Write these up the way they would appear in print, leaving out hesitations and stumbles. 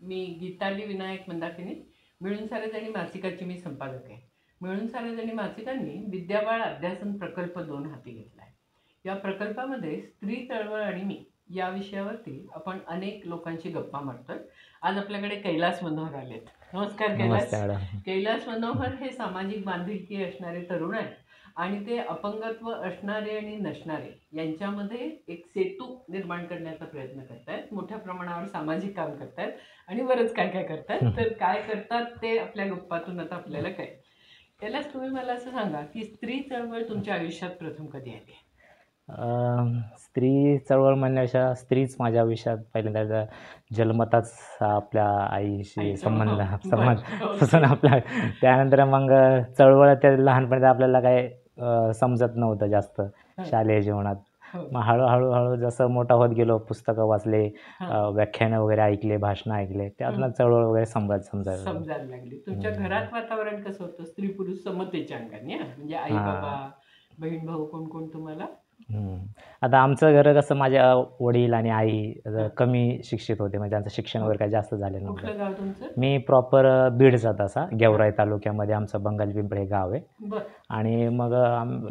मी गीताली विनायक मंदाकिनी. मिळून सारेजणी मासिकाची मी संपादक आहे. मिळून सारेजणी मासिकांनी विद्याबाळ अध्यासन प्रकल्प 2 हाती घेतला आहे. या प्रकल्पामध्ये स्त्री चळवळ आणि मी या विषयावरती आपण अनेक लोकांशी गप्पा मारतोय. आज आपल्याकडे कैलास मनोहर आलेत. नमस्कार नमस्ते कैलास. मॅडम. कैलास मनोहर हे सामाजिक बांधिलकी असणारे तरुण आहेत आणि ते अपंगत्व असणारे आणि नसणारे यांच्यामध्ये एक सेतू निर्माण करण्याचा प्रयत्न करतायत. मोठ्या प्रमाणावर सामाजिक काम करतायत आणि बरंच काय काय करतायत. तर काय करतात ते आपल्या गप्पातून आता आपल्याला कळेल. कैलास, तुम्ही मला असं सांगा की स्त्री चळवळ तुमच्या आयुष्यात प्रथम कधी आली? स्त्री चळवळ म्हणण्यापेक्षा स्त्रीच माझ्या आयुष्यात पहिल्यांदा जन्मताच आपल्या आईशी आईच्या संबंध संबंध बरं, पासून ओके. आपला त्यानंतर मग चळवळ त्या लहानपणी आपल्याला काय समजत नव्हतं जास्त हं, शालेय जीवनात. हो, मग हळू जसं मोठा होत गेलो, पुस्तकं वाचले, हं, व्याख्यानं वगैरे ऐकले, भाषणं ऐकले, हं. त्यातनं चळवळ वगैरे समजायला लागलं. समजायला लागली. तुमच्या हं. घरात वातावरण कसं होतं? स्त्री पुरुष समतेच्या अंगाने, हां? म्हणजे आई बाबा, हां. बहीण भाऊ कोण कोण तुम्हाला? हं. आता आमचं घर कसं माझ्या वडील आणि आई हं, कमी शिक्षित होते. म्हणजे त्यांचं शिक्षण हो. वगैरे काही जास्त झालेलं नव्हतं. कुठलं गाव तुमचं? मी प्रॉपर बीडचा तसा हं, गेवराई तालुक्यामध्ये आमचं बंगाली पिंपळे हे गाव आहे. बरं. आणि मग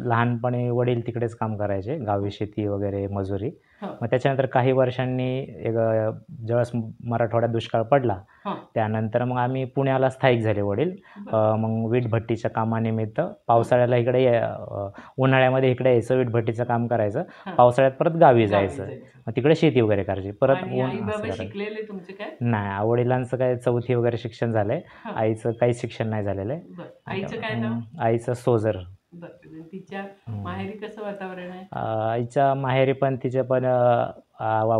लहानपणी वडील तिकडेच काम करायचे, गावी शेती वगैरे मजुरी. हं, मग त्याच्यानंतर काही वर्षांनी एक ज्यावेळेस मराठवाड्यात दुष्काळ पडला, हं, त्यानंतर मग आम्ही पुण्याला स्थायिक झाले वडील. बरं. मग वीटभट्टीच्या कामानिमित्त पावसाळ्याला इकडे उन्हाळ्यामध्ये इकडे यायचं, वीटभट्टीचं काम करायचं. हं, पावसाळ्यात परत गावी गावी जायचं. जायचं. मग तिकडे शेती वगैरे करायची. परत आणि ऊन आई असं बाबा करायचं. शिकलेले तुमचे काय? नाही, वडिलांचं काय 4थी वगैरे शिक्षण झालंय. हं, आईचं काहीच शिक्षण नाही झालेलं आहे. बरं. आईचं काय नाव? आईचं सोजर. बरं. आणि तिच्या हं. माहेरी कसं वातावरण आहे? आईच्या माहेरी पण तिचे पण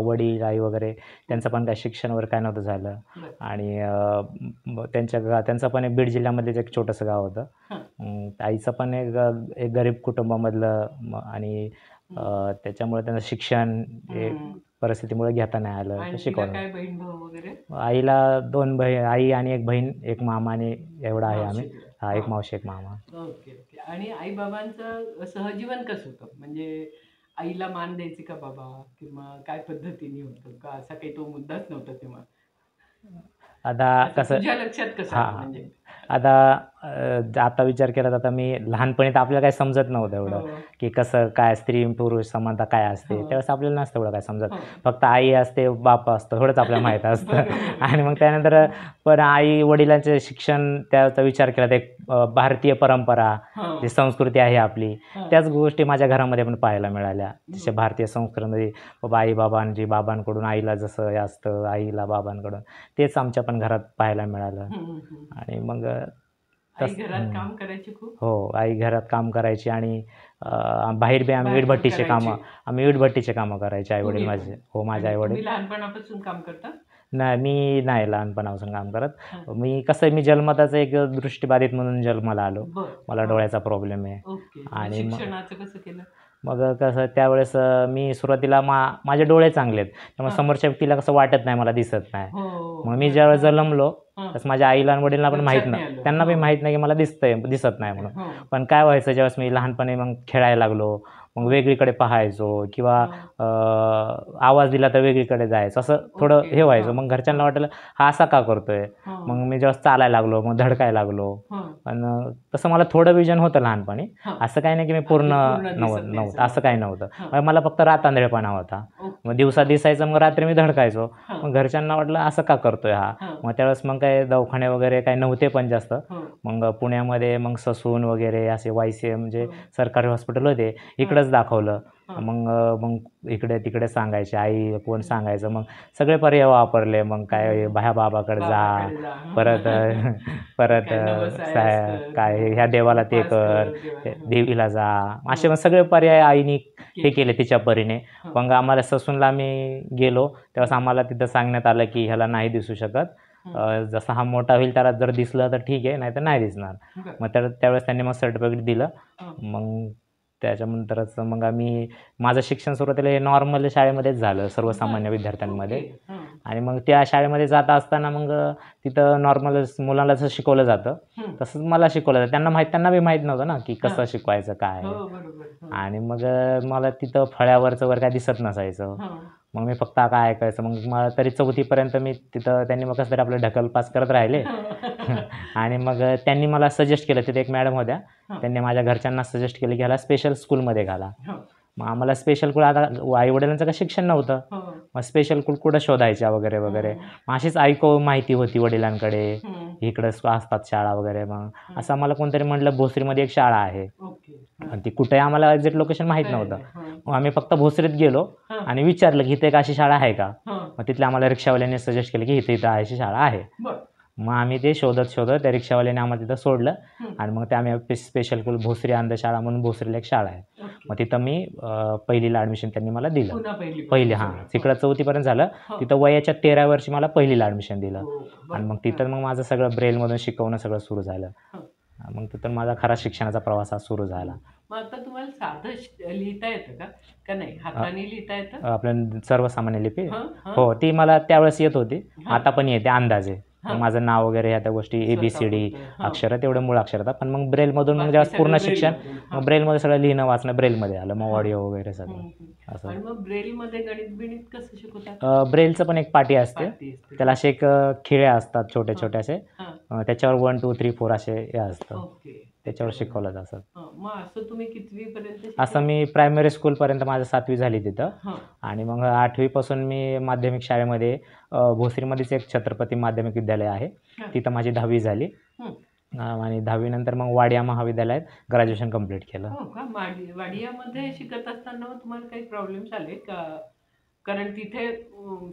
वडील, आई वगैरे त्यांचं पण काही शिक्षण वगैरे काय नव्हतं झालं. बरं. आणि त्यांचं पण एक बीड जिल्ह्यामध्येच एक छोटंसं गाव होतं. हं, आईचं पण एक गरीब कुटुंबामधलं आणि हं, त्याच्यामुळे त्यांचं शिक्षण हे हं. परिस्थितीमुळे घेता नाही आलं, तर आणि तिला शिकवलं. काय बहीण भाऊ वगैरे? आईला 2 आई आणि 1 बहीण, 1 मामा आणि एवढं आहे आम्ही. मावशी तुला? हां, 1 हां. मावशी, 1 मामा. Okay, okay. आणि आई-बाबांचं सहजीवन कसं होतं? म्हणजे आईला मान द्यायचे का बाबा? किंवा काय पद्धतीने होतं? का असा काही तो मुद्दाच नव्हता तेव्हा? आता असं कसं तुझ्या लक्षात कसं हां, आलं हां. म्हणजे? आता आता विचार केला तर आता मी लहानपणी तर आपल्याला काही समजत नव्हतं एवढं, हो, की कसं काय स्त्री-पुरुष समानता काय असते. हो, त्यावेळेस आपल्याला नसतं एवढं काय समजत. हो. फक्त आई असते, बाप असतो एवढंच आपल्याला माहीत असतं. बरोबर आहे. आणि मग त्यानंतर पण आई-वडिलांचे शिक्षण त्याचा विचार केला तर एक भारतीय परंपरा, जी हां, संस्कृती आहे आपली, हां. त्याच गोष्टी माझ्या घरामध्ये पण पाहायला मिळाल्या. जसे बरं. भारतीय संस्कृतीमध्ये बाबा आई-बाबांची बाबांकडून आईला जसं हे असतं, आईला बाबांकडून, तेच आमच्या पण घरात पाहायला मिळालं. हं, हं, हं. आणि मग आई घरात काम करायची खूप? हो, आई घरात काम करायची आणि बाहेर बी आम्ही बाहेर पण वीटभट्टीचे करायची. कामं आम्ही वीटभट्टीचे कामं करायचे आई-वडील तुम्ही पण? माझे. हो, माझे आणि आई-वडील. तुम्ही लहानपणापासून काम करता? नाही, मी नाही लहानपणापासून काम करत. हां. मी जन्मताच एक दृष्टिबाधित म्हणून जन्माला आलो. बरं. मला हां. डोळ्याचा प्रॉब्लेम आहे. ओके. मग आणि शिक्षणाचं कसं केलं? मग कसं त्यावेळेस मी सुरुवातीला माझे डोळे चांगले आहेत. त्यामुळे हां. समोरच्या व्यक्तीला कसं वाटत नाही, मला दिसत नाही. हो, मग मी बरं. ज्यावेळेस हां, जन्मलो, हां. तसं माझ्या आईला आणि वडिलांना पण माहीत लक्षात ना नाही आलं. त्यांना बी हो. माहीत नाही की मला दिसत नाही म्हणून. हो. पण काय व्हायचं ज्यावेळेस मी लहानपणी मग खेळायला लागलो, मग हं. वेगळीकडे पाहायचो किंवा हं. आवाज दिला तर वेगळीकडे जायचं. असं थोडं ओके. हे व्हायचं. हां, मग घरच्यांना हां, वाटलं, हा असा का करतोय? मग हां, मी जेव्हा चालायला लागलो, मग धडकायला लागलो. हां, पण तसं मला थोडं विजन होतं लहानपणी. हां. असं काही नाही की मी पूर्ण अगदी पूर्ण दिसत नाही नव्हतं, असं असं काही नव्हतं. नव्हतं. हां. मला फक्त रातआंधळेपणा होता. मग ओके. दिवसा हां, दिसायचं, मग रात्री मी धडकायचो. हां, मग घरच्यांना वाटलं असं का करतोय हा? हां, मग त्यावेळेस मग काही दवाखाने वगैरे काही नव्हते पण जास्त. हो, मग पुण्यामध्ये मग ससून वगैरे असे YCM म्हणजे हो, सरकारी हॉस्पिटल होते. हां, इकडंच दाखवलं. हां. मग इकडे-तिकडे सांगायचे. आई कोण सांगायचं. मग सगळे पर्याय वापरले. मग काय हं. बाबाकडे जा. बाबाकडे जा. परत परत काय नवस आहेस कर. काय ह्या हां. देवाला ते उपास कर, कर देवाला. हं, देवीला जा. असे हं. मग सगळे पर्याय आईनी हे केले. केले तिच्या परीने. हं, मग आम्हाला ससूनला आम्ही गेलो. त्यावेळेस हं, आम्हाला तिथं सांगण्यात आलं, की ह्याला नाही दिसू शकत. हं. जसा हा मोठा होईल त्याला जर दिसलं तर ठीक आहे, नाहीतर नाही दिसणार. बरं. मग त्यावेळेस त्यांनी मग सर्टिफिकेट दिलं. हं. मग त्याच्यानंतरच मग माझं शिक्षण सुरुवातीला हे नॉर्मल शाळेमध्येच झालं, सर्वसामान्य बरं. ओके. विद्यार्थ्यांमध्ये. हं, आणि मग त्या शाळेमध्ये जात असताना मग तिथं नॉर्मलच मुलांना जसं शिकवलं जातं, हं. तसंच मला शिकवलं जातं. त्यांना बी माहीत नव्हतं ना, की हां. कसं शिकवायचं, काय हो, आहे. बरोबर. हं, आणि मग मला तिथं फळ्यावरचं वगैरे काही दिसत नसायचं. हं. मग मी फक्त काय ऐकायचं. मग मला तरी 4थीपर्यंत मी तिथं त्यांनी मग कसं तरी आपलं ढकलपास करत राहिले. आणि मग त्यांनी मला सजेस्ट केलं, तिथे एक मॅडम होत्या, त्यांनी माझ्या घरच्यांना सजेस्ट केलं की ह्याला स्पेशल स्कूलमध्ये घाला. मग आम्हाला स्पेशल स्कूल, आता आईवडिलांचं काही शिक्षण नव्हतं, मग स्पेशल स्कूल कुठं शोधायच्या वगैरे वगैरे. मग अशीच माहिती होती वडिलांकडे, इकडं असतात शाळा वगैरे. मग असं आम्हाला कोणतरी म्हटलं भोसरीमध्ये एक शाळा आहे, आणि ती कुठे आम्हाला एक्झॅक्ट लोकेशन माहीत नव्हतं. मग आम्ही फक्त भोसरीत गेलो आणि विचारलं की इथे एक अशी शाळा आहे का. मग तिथल्या आम्हाला रिक्षावाल्याने सजेस्ट केलं की इथं अशी शाळा आहे. मग आम्ही ते शोधत त्या रिक्षावाल्याने आम्हाला तिथं सोडलं, आणि मग ते आम्ही स्पेशल स्कूल भोसरी अंधशाळा म्हणून भोसरीला एक शाळा आहे. मग तिथं मी पहिलीला ॲडमिशन त्यांनी मला दिलं. पहिली तिकडं 4थीपर्यंत झालं. तिथं वयाच्या 13व्या वर्षी मला पहिलीला ॲडमिशन दिलं, आणि मग तिथं मग माझं सगळं ब्रेलमधून शिकवणं सगळं सुरू झालं. मग तिथं माझा खरा शिक्षणाचा प्रवास हा सुरू झाला. मग आता तुम्हाला साधं लिहिता येतं का नाही? हाताने लिहिता येतं आपलं सर्वसामान्य लिपी? हो, ती मला त्यावेळेस येत होती, आता पण येते अंदाजे. माझं नाव वगैरे ह्या त्या गोष्टी ABCD अक्षरं तेवढं मूळ अक्षर होतं. पण मग ब्रेलमधून मग जेव्हा पूर्ण शिक्षण, मग ब्रेलमध्ये सगळं लिहिणं वाचणं ब्रेलमध्ये आलं, मग ऑडिओ वगैरे सगळं असं. आणि मग ब्रेलमध्ये गणित बिणित कसं शिकवतात? ब्रेलचं पण एक पाटी असते, त्याला असे एक खिळे असतात छोटे छोटे असे, त्याच्यावर 1 2 3 4 असे हे असतं, त्याच्यावर शिकवलं जातं. मग असं तुम्ही कितवीपर्यंत? असं मी प्रायमरी स्कूलपर्यंत माझं 7वी झाली तिथं, आणि मग 8वीपासून मी माध्यमिक शाळेमध्ये भोसरीमध्येच एक छत्रपती माध्यमिक विद्यालय आहे, तिथं माझी 10वी झाली. आणि 10वी नंतर मग वाडिया महाविद्यालयात ग्रॅज्युएशन कंप्लीट केलं. वाडियामध्ये शिकत असताना तुम्हाला काही प्रॉब्लेम्स आले का? कारण तिथे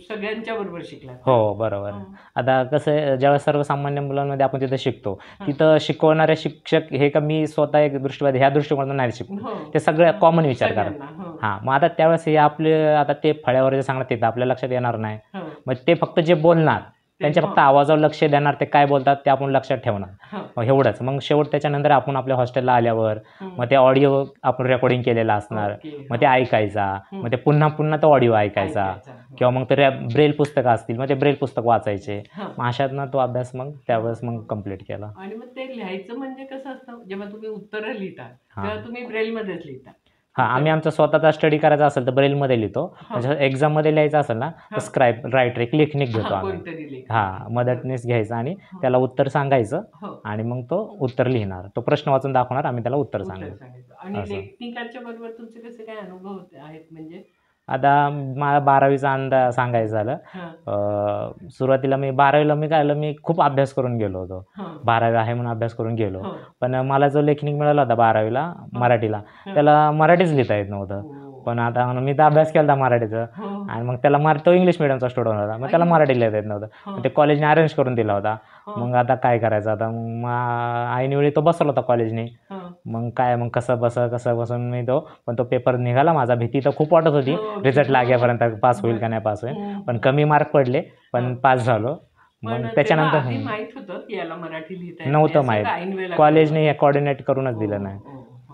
सगळ्यांच्या बरोबर शिकला. हो, बरोबर. आता कसं आहे, जेव्हा सर्वसामान्य मुलांमध्ये आपण तिथं शिकतो, तिथं शिकवणारे शिक्षक हे का मी स्वतः एक दृष्टीवादी ह्या दृष्टिकोनातून नाही शिकतो, ते सगळे कॉमन विचार करतात. मग आता त्यावेळेस हे आपले आता ते फळ्यावर जे सांगतात तिथं आपल्या लक्षात येणार नाही. मग ते फक्त जे बोलणार त्यांच्या फक्त आवाजावर लक्ष देणार, ते काय बोलतात ते आपण लक्षात ठेवणार, मग एवढंच. मग शेवट त्याच्यानंतर आपण आपल्या हॉस्टेलला आल्यावर मग ते ऑडिओ आपण रेकॉर्डिंग केलेला असणार, मग ते ऐकायचा, मग ते पुन्हा पुन्हा तो ऑडिओ ऐकायचा, किंवा मग ते ब्रेल पुस्तकं असतील मग ते ब्रेल पुस्तक वाचायचे. मग अशातनं तो अभ्यास मग त्यावेळेस मग कंप्लीट केला. आणि मग ते लिहायचं म्हणजे कसं असतं, जेव्हा तुम्ही उत्तरं लिहिता तेव्हा तुम्ही ब्रेलमध्येच लिहिता? आम्ही आमचा स्वतःचा स्टडी करायचा असेल तर ब्रेलमध्ये लिहितो. म्हणजे एक्झाममध्ये लिहायचं असेल ना तर स्क्राईब रायटर एक लेखनिक घेतो आम्ही. मदतनीस घ्यायचा आणि त्याला उत्तर सांगायचं, आणि मग तो उत्तर लिहिणार, तो प्रश्न वाचून दाखवणार, आम्ही त्याला उत्तर सांगायचं. आणि लेखनिकाच्या बरोबर तुमचे कसे काय अनुभव आहेत? म्हणजे आता मला 12वीचा अंदाज सांगायचं झालं, सुरुवातीला मी 12वीला मी खूप अभ्यास करून गेलो होतो. 12वी आहे म्हणून अभ्यास करून गेलो, पण मला जो लेखनिक मिळाला होता 12वीला मराठीला, त्याला मराठीच लिहिता येत नव्हतं. पण आता मी तर अभ्यास केला मराठीचं, आणि मग त्याला तो इंग्लिश मिडियमचा स्टुडंट होता, मग त्याला मराठी लिहिता येत नव्हतं. ते कॉलेजने अरेंज करून दिला होता. मग आता काय करायचं, आता मग ऐनवेळी तो बसवला होता कॉलेजने. मग काय, मग कसं बसून मी पण तो पेपर निघाला माझा. भीती तर खूप वाटत होती रिझल्ट लागेपर्यंत, पास होईल का नाही पास होईल, पण कमी मार्क पडले, पण पास झालो. मग त्याच्यानंतर नव्हतं माहीत, कॉलेजने कोऑर्डिनेट करूनच दिलं नाही.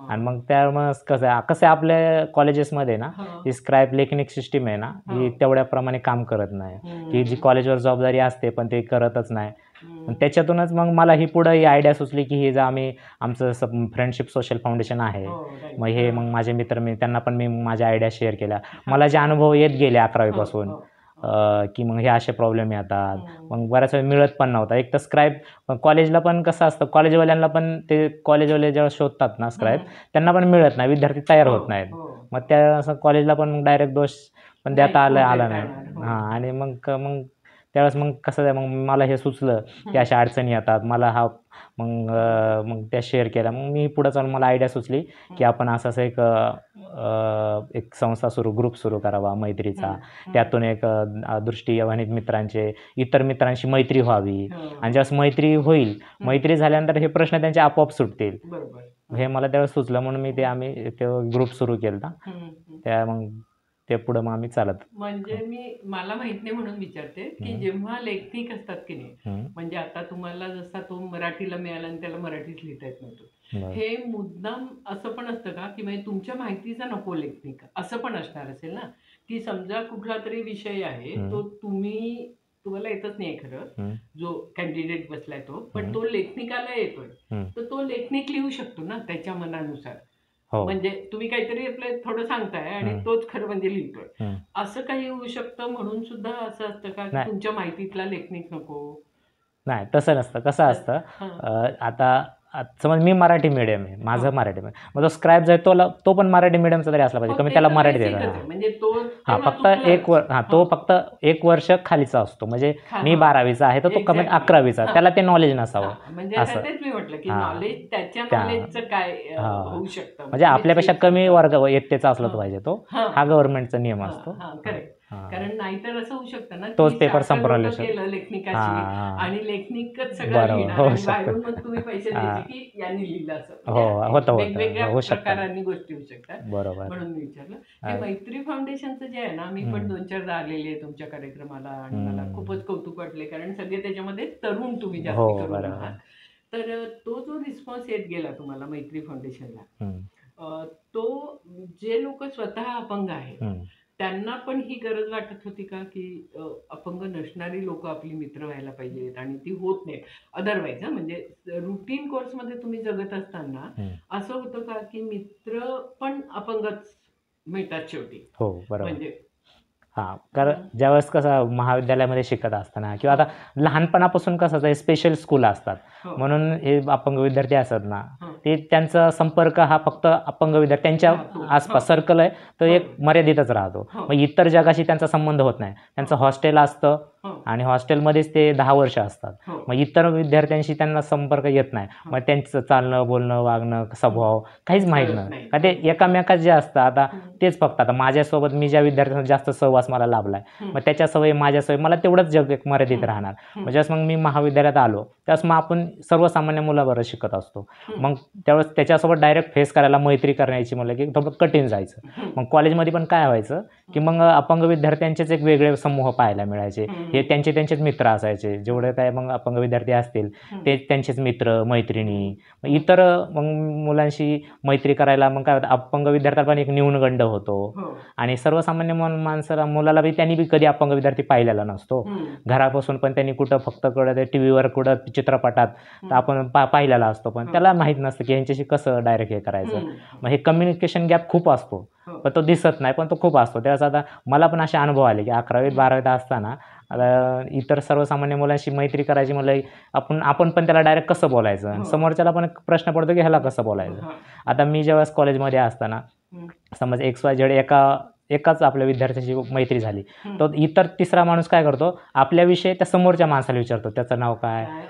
आणि मग त्यामुळे कसं आपल्या कॉलेजेसमध्ये ना ही स्क्राईब लेखनिक सिस्टीम आहे ना, ही तेवढ्या प्रमाणे काम करत नाही. ही जी कॉलेजवर जबाबदारी असते पण ते करतच नाही. त्याच्यातूनच मग मला ही पुढं ही आयडिया सुचली की हे जे आमचं फ्रेंडशिप सोशल फाउंडेशन आहे, मग माझे मित्र त्यांना पण मी माझ्या आयडिया शेअर केल्या. मला जे अनुभव येत गेले 11वीपासून की मग हे असे प्रॉब्लेम येतात, मग बऱ्याच वेळ मिळत पण नव्हता. एक तर स्क्राईब कॉलेजला पण कसं असतं, कॉलेजवाल्यांना पण ते कॉलेजवाले जेव्हा शोधतात ना स्क्राईब, त्यांना पण मिळत नाही, विद्यार्थी तयार होत नाहीत. मग त्या असं कॉलेजला पण डायरेक्ट दोष पण देता आला नाही. आणि मग त्यावेळेस मग कसं आहे, मग मला हे सुचलं की अशा अडचणी येतात मला. मग त्या शेअर केल्या. मग मी पुढं चालून मला आयडिया सुचली की आपण असं एक संस्था ग्रुप सुरू करावा मैत्रीचा. त्यातून एक दृष्टीयवनित इतर मित्रांशी मैत्री व्हावी, आणि ज्यावेळेस मैत्री होईल, मैत्री झाल्यानंतर हे प्रश्न त्यांचे आपोआप सुटतील. हे मला त्यावेळेस सुचलं, म्हणून आम्ही ते ग्रुप सुरू केला. मग ते पुढं मग आम्ही चालत. म्हणजे मला माहित नाही म्हणून विचारते की जेव्हा लेखनिक असतात की नाही, म्हणजे आता तुम्हाला जसा तो मराठीला मिळाला आणि त्याला मराठीत लिहिता येत नव्हतं, हे मुद्दाम असं पण असतं का की म्हणजे तुमच्या माहितीचा नको लेखनिक असं पण असणार असेल ना, की समजा कुठला तरी विषय आहे तो तुम्हाला येतच नाही खरं, जो कॅन्डिडेट बसलाय तो, पण तो लेखनिकाला येतोय, तर तो लेखनिक लिहू शकतो ना त्याच्या मनानुसार. हो. म्हणजे तुम्ही काहीतरी आपलं थोडं सांगताय आणि हं. तोच खरं म्हणजे लिहितोय. हं. असं काही होऊ शकतं म्हणून सुद्धा असं असतं का, की नाही. तुमच्या माहितीतला लेखनिक नको? नाही, तसं नसतं. कसं असतं, हां. आता समज मी मराठी मीडियम आहे, माझं हां. मराठी मीडियम. मग जो स्क्राइब जो आहे तो पण मराठी मीडियमचा तरी असला पाहिजे. हो, कमी ते त्याला तर मराठीत येतं. बेसिकच आहे. म्हणजे तो हां, तेव्हा फक्त चुकलाच. तो हां. फक्त 1 वर्ष खालीचा असतो. म्हणजे मी हां. 12वीचा आहे, तर तो कमीत एक्झॅक्टली. 11वीचा. हां. त्याला ते नॉलेज नसावं हां. म्हणजे आता असं. तेच मी म्हटलं, की हां. नॉलेज त्याच्या त्या नॉलेजचं काय हां. होऊ शकतं. म्हणजे तुम्ही आपल्यापेक्षा सेफ कमी सांगता. वर्ग इयत्तेचा असला हां. पाहिजे तो. हां. हा गव्हर्नमेंटचा नियम हां, असतो. हां. हां, करेक्ट. हां. कारण नाहीतर असं होऊ शकतं ना, तोच की पेपर सारखं संपवला केलं हां, लेखनिकाशी हां. आणि लेखनिकच सगळं बरोबर. लिहिणार होऊ आणि बाहेरून मग तुम्ही शकतं. पैसे द्यायचे, हां. की यांनी लिहिलं असं. हो, म्हणजे होतं. वेगवेगळ्या होऊ शकतं. प्रकारांनी गोष्टी होऊ शकतात. बरोबर. म्हणून मी विचारलं. अ, हे मैत्री फाउंडेशनचं जे आहे ना, मी पण हं. 2-4दा आलेली आहे तुमच्या कार्यक्रमाला आणि मला हं. खूपच कौतुक वाटले. कारण सगळे त्याच्यामध्ये तरुण तुम्ही हो, जास्ती करून बरोबर. आहात. तर तो जो रिस्पॉन्स येत गेला तुम्हाला मैत्री फाउंडेशनला, हं, तो जे लोकं स्वतः अपंग आहेत, हं. त्यांना पण ही गरज वाटत होती का, की अपंग नसणारी लोकं आपली मित्र व्हायला पाहिजेत आणि ती होत नाहीत. अदरवाईज म्हणजे रुटीन कोर्समध्ये तुम्ही जगत असताना हं. असं होतं का, की मित्र पण अपंगच मिळतात शेवटी? हो, बरोबर. म्हणजे हां, कारण हं. ज्यावेळेस कसं महाविद्यालयामध्ये शिकत असताना किंवा हां. आता लहानपणापासून कसं असतं, हे स्पेशल स्कूल असतात. हो. म्हणून हे अपंग विद्यार्थी असतात ना, हं. ते त्यांचा संपर्क हा फक्त अपंग विद्यार्थ्यांच्या राहतो. आसपास हं. सर्कल आहे, तो एक बरोबर. मर्यादितच राहतो. हो. मग इतर जगाशी त्यांचा संबंध होत नाही. त्यांचं हं. हॉस्टेल असतं हं. आणि हॉस्टेलमध्येच ते 10 वर्ष असतात. हो. मग इतर विद्यार्थ्यांशी त्यांना संपर्क येत नाही. हं. मग त्यांचं चालणं, बोलणं, वागणं, स्वभाव काहीच माहीत कळत नाही. नाही. का ते एकामेकात जे असतं आता हं. तेच फक्त आता माझ्यासोबत मी ज्या विद्यार्थ्यांचा जास्त सहवास मला लाभला आहे, हं. मग त्याच्या सवयी, माझ्या सवयी मला तेवढंच जग एक मर्यादित हं. राहणार. हं. मग ज्यावेळेस मग मी महाविद्यालयात आलो, त्यावेळेस मग आपण सर्वसामान्य मुलाबरोबर शिकत असतो. हं. मग त्यावेळेस त्याच्यासोबत डायरेक्ट फेस करायला, मैत्री करायची म्हणलं की थोडं कठीण जायचं. हं. मग कॉलेजमध्ये पण काय व्हायचं, की मग अपंग विद्यार्थ्यांचेच एक वेगळे समूह पाहायला मिळायचे. हं. हे त्यांचेच मित्र असायचे. जेवढे काय मग अपंग विद्यार्थी असतील, हं. ते त्यांचेच मित्र, मैत्रिणी. मग इतर मग मुलांशी मैत्री करायला मग काय होतं, अपंग विद्यार्थ्याला पण एक न्यूनगंड होतो. हो. आणि सर्वसामान्य मुलाला बी त्यांनी बी कधी अपंग विद्यार्थी पाहिलेला नसतो. हं. घरापासून पण त्यांनी कुठं फक्त ते टीव्हीवर कुठं चित्रपटात हं. तर आपण पाहिलेला असतो. पण हं. त्याला माहीत नसतं की ह्यांच्याशी कसं डायरेक्ट हे करायचं. हं. मग हे कम्युनिकेशन गॅप खूप असतो. हो. पण तो दिसत नाही, पण तो खूप असतो. त्यावेळेस आता मला पण असे अनुभव आले की 11वीत 12वीत असताना इतर सर्वसामान्य मुलांशी मैत्री करायची म्हणलं, आपण पण त्याला डायरेक्ट कसं बोलायचं. हो. समोरच्याला पण एक प्रश्न पडतो की ह्याला कसं बोलायचं. हां. आता मी ज्यावेळेस कॉलेजमध्ये असताना हं. समज XYZ एकाच आपल्या विद्यार्थ्याची मैत्री झाली. हं. तर इतर तिसरा माणूस काय करतो, आपल्याविषयी त्या समोरच्या माणसाला विचारतो, त्याचं नाव काय? काय?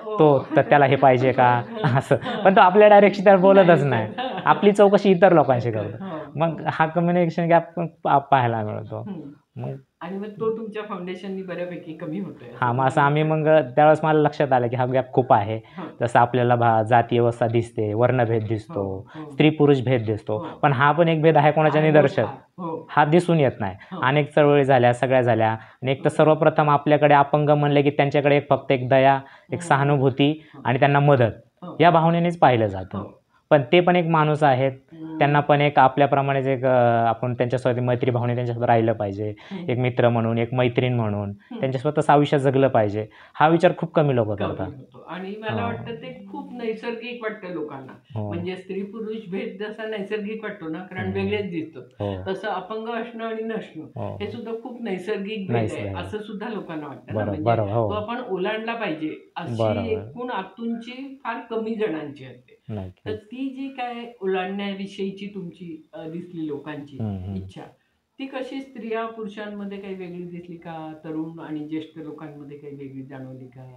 तर त्याला हे पाहिजे का? असं. पण तो आपल्या डायरेक्टशी त्याला बोलतच नाही. आपली चौकशी इतर लोकांशी करतो. हो. मग हा कम्युनिकेशन गॅप पण पाहायला मिळतो. हं. मग आणि मग तो तुमच्या फाउंडेशननी बऱ्यापैकी कमी होतोय हां, मग असं आम्ही मग त्यावेळेस मला लक्षात आलं की हा गॅप खूप आहे. हं. जसं आपल्याला जाती व्यवस्था दिसते, वर्णभेद दिसतो, हो. हो. स्त्री-पुरुष भेद दिसतो. हो. पण हा पण एक भेद आहे कोणाच्या आहे निदर्शन. मोठा. हो. हा दिसून येत नाही. हो. अनेक चळवळी झाल्या, सगळ्या झाल्या आणि एक तर सर्वप्रथम आपल्याकडे अपंग म्हणले की त्यांच्याकडे फक्त एक दया, एक हं. सहानुभूती हं. आणि त्यांना मदत हो. या भावनेनेच पाहिलं जातं. हो. पण ते पण एक माणूस आहेत. हं. त्यांना पण एक आपल्याप्रमाणेच एक आपण त्यांच्यासोबत मैत्री भावने त्यांच्यासोबत राहिलं पाहिजे. हं. एक मित्र म्हणून, एक मैत्रीण म्हणून हं. त्यांच्यासोबत तसं आयुष्य जगलं पाहिजे. हा विचार खूप कमी लोकं कमी करतात. होतो आणि मला हो. वाटतं ते खूप नैसर्गिक वाटतं लोकांना. हो. म्हणजे स्त्री-पुरुष भेद जसा नैसर्गिक वाटतो ना, कारण हं. वेगळेच दिसतो. हो. तसं अपंग असणं आणि नसणं हो. हे सुद्धा खूप नैसर्गिक भेद आहे, नैसर्गिक. असं सुद्धा लोकांना वाटतं ना. बरोबर, म्हणजे बरोबर. तो हो. आपण ओलांडला पाहिजे, अशी बरोबर. एकूण आतूनची फार कमी जणांची असते. तर नक्कीच. ती जी काय ओलांडण्याविषयीची तुमची दिसली लोकांची हं, हं. इच्छा, ती कशी स्त्रिया पुरुषांमध्ये काही वेगळी दिसली का? तरुण आणि ज्येष्ठ लोकांमध्ये काही वेगळी जाणवली का?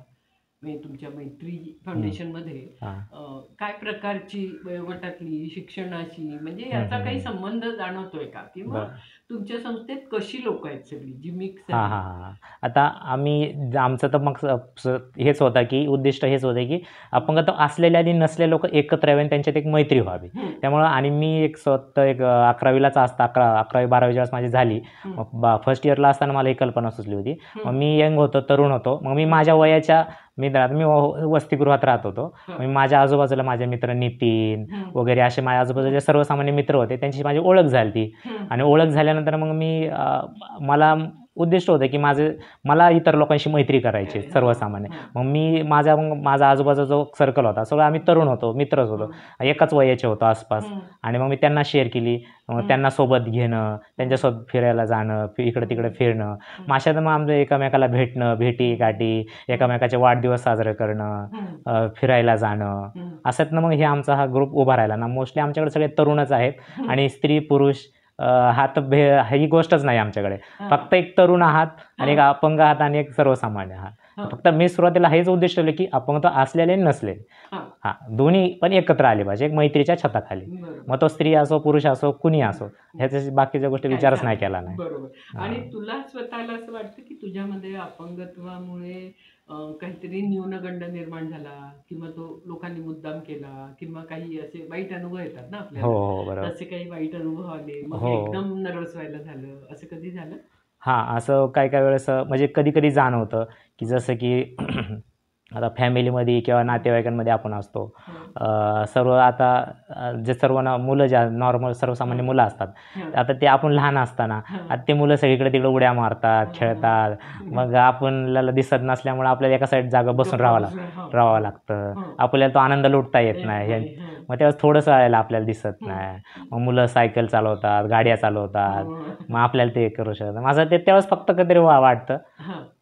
म्हणजे तुमच्या मैत्री फाउंडेशनमध्ये हां. काय प्रकारची वयोगटातली, शिक्षणाची म्हणजे हं, याचा हं, काही हं. संबंध जाणवतोय का? किंवा बरं. तुमच्या संस्थेत कशी लोकं आहेत सगळी जी मिक्स हां, आहेत? हां, हां. आता आमचं तर मग हेच होतं की उद्दिष्ट हेच होतं की अपंगत्व असलेले आणि नसलेले लोकं एकत्र यावे आणि त्यांच्यात एक मैत्री व्हावी. हं. त्यामुळं आणि मी एक स्वतः एक 11वीलाच असता 11वी-12वी ज्यावेळेस माझी झाली, हं. मग फर्स्ट इयरला असताना मला ही कल्पना सुचली होती. मग हं. मी यंग होतो, तरुण होतो. मग मी माझ्या वयाच्या मी वसतिगृहात राहत होतो. हं. मग माझ्या आजूबाजूला माझे मित्र नितीन हं. वगैरे असे माझ्या आजूबाजूचे सर्वसामान्य मित्र होते. त्यांची माझी ओळख झाली होती. हं. आणि ओळख झाल्यानंतर मग मला उद्दिष्ट होतं की मला इतर लोकांशी मैत्री करायची सर्वसामान्य. मग माझा आजूबाजूचा जो सर्कल होता सगळं आम्ही तरुण होतो, मित्रच होतो, एकाच वयाचे होतो आसपास. आणि मग मी त्यांना शेअर केली. मग त्यांना सोबत घेणं, त्यांच्यासोबत फिरायला जाणं, इकडे तिकडे फिरणं. मग अशात मग आमचं एकमेकाला भेटणं, भेटी-गाठी, एकमेकाचे वाढदिवस साजरे करणं, फिरायला जाणं. असंच मग हा ग्रुप उभा राहिला ना. मोस्टली आमच्याकडे सगळे तरुणच आहेत आणि स्त्री पुरुष ही गोष्टच नाही आमच्याकडे. फक्त एक तरुण आहात आणि एक अपंग आहात आणि एक सर्वसामान्य आहात. फक्त मी सुरुवातीला हेच उद्दिष्ट ठेवलं की अपंगत्व असलेले आणि नसलेले दोन्ही पण एकत्र आले पाहिजे एक मैत्रीच्या छताखाली. मग तो स्त्री असो, पुरुष असो, कुणी असो, ह्याच्या बाकीच्या गोष्टी विचारच नाही केला नाही. बरोबर. आणि तुला स्वतःला असं वाटतं की तुझ्यामध्ये अपंगत्वामुळे काहीतरी न्यूनगंड निर्माण झाला किंवा तो लोकांनी मुद्दाम केला किंवा काही असे वाईट अनुभव येतात ना हो आपल्याला, हो बरोबर. तसे काही वाईट अनुभव आले मग हो. एकदम नर्वस व्हायला झालं, असं कधी झालं? असं काही वेळेस म्हणजे कधी जाणवतं की जसं की आता फॅमिलीमध्ये किंवा नातेवाईकांमध्ये आपण असतो. सर्व आता जे सर्व मुलं ज्या नॉर्मल सर्वसामान्य मुलं असतात, आता ते आपण लहान असताना आता ते मुलं सगळीकडे तिकडे उड्या मारतात, खेळतात. मग आपल्याला दिसत नसल्यामुळे आपल्याला एका साईड जागा बसून राहावं लागतं. आपल्याला तो आनंद लुटता येत नाही. मग त्यावेळेस थोडंसं वेळेला आपल्याला दिसत नाही. मग मुलं सायकल चालवतात, गाड्या चालवतात, मग आपल्याला ते करू शकतात. माझं ते त्यावेळेस फक्त कधीतरी वाटतं.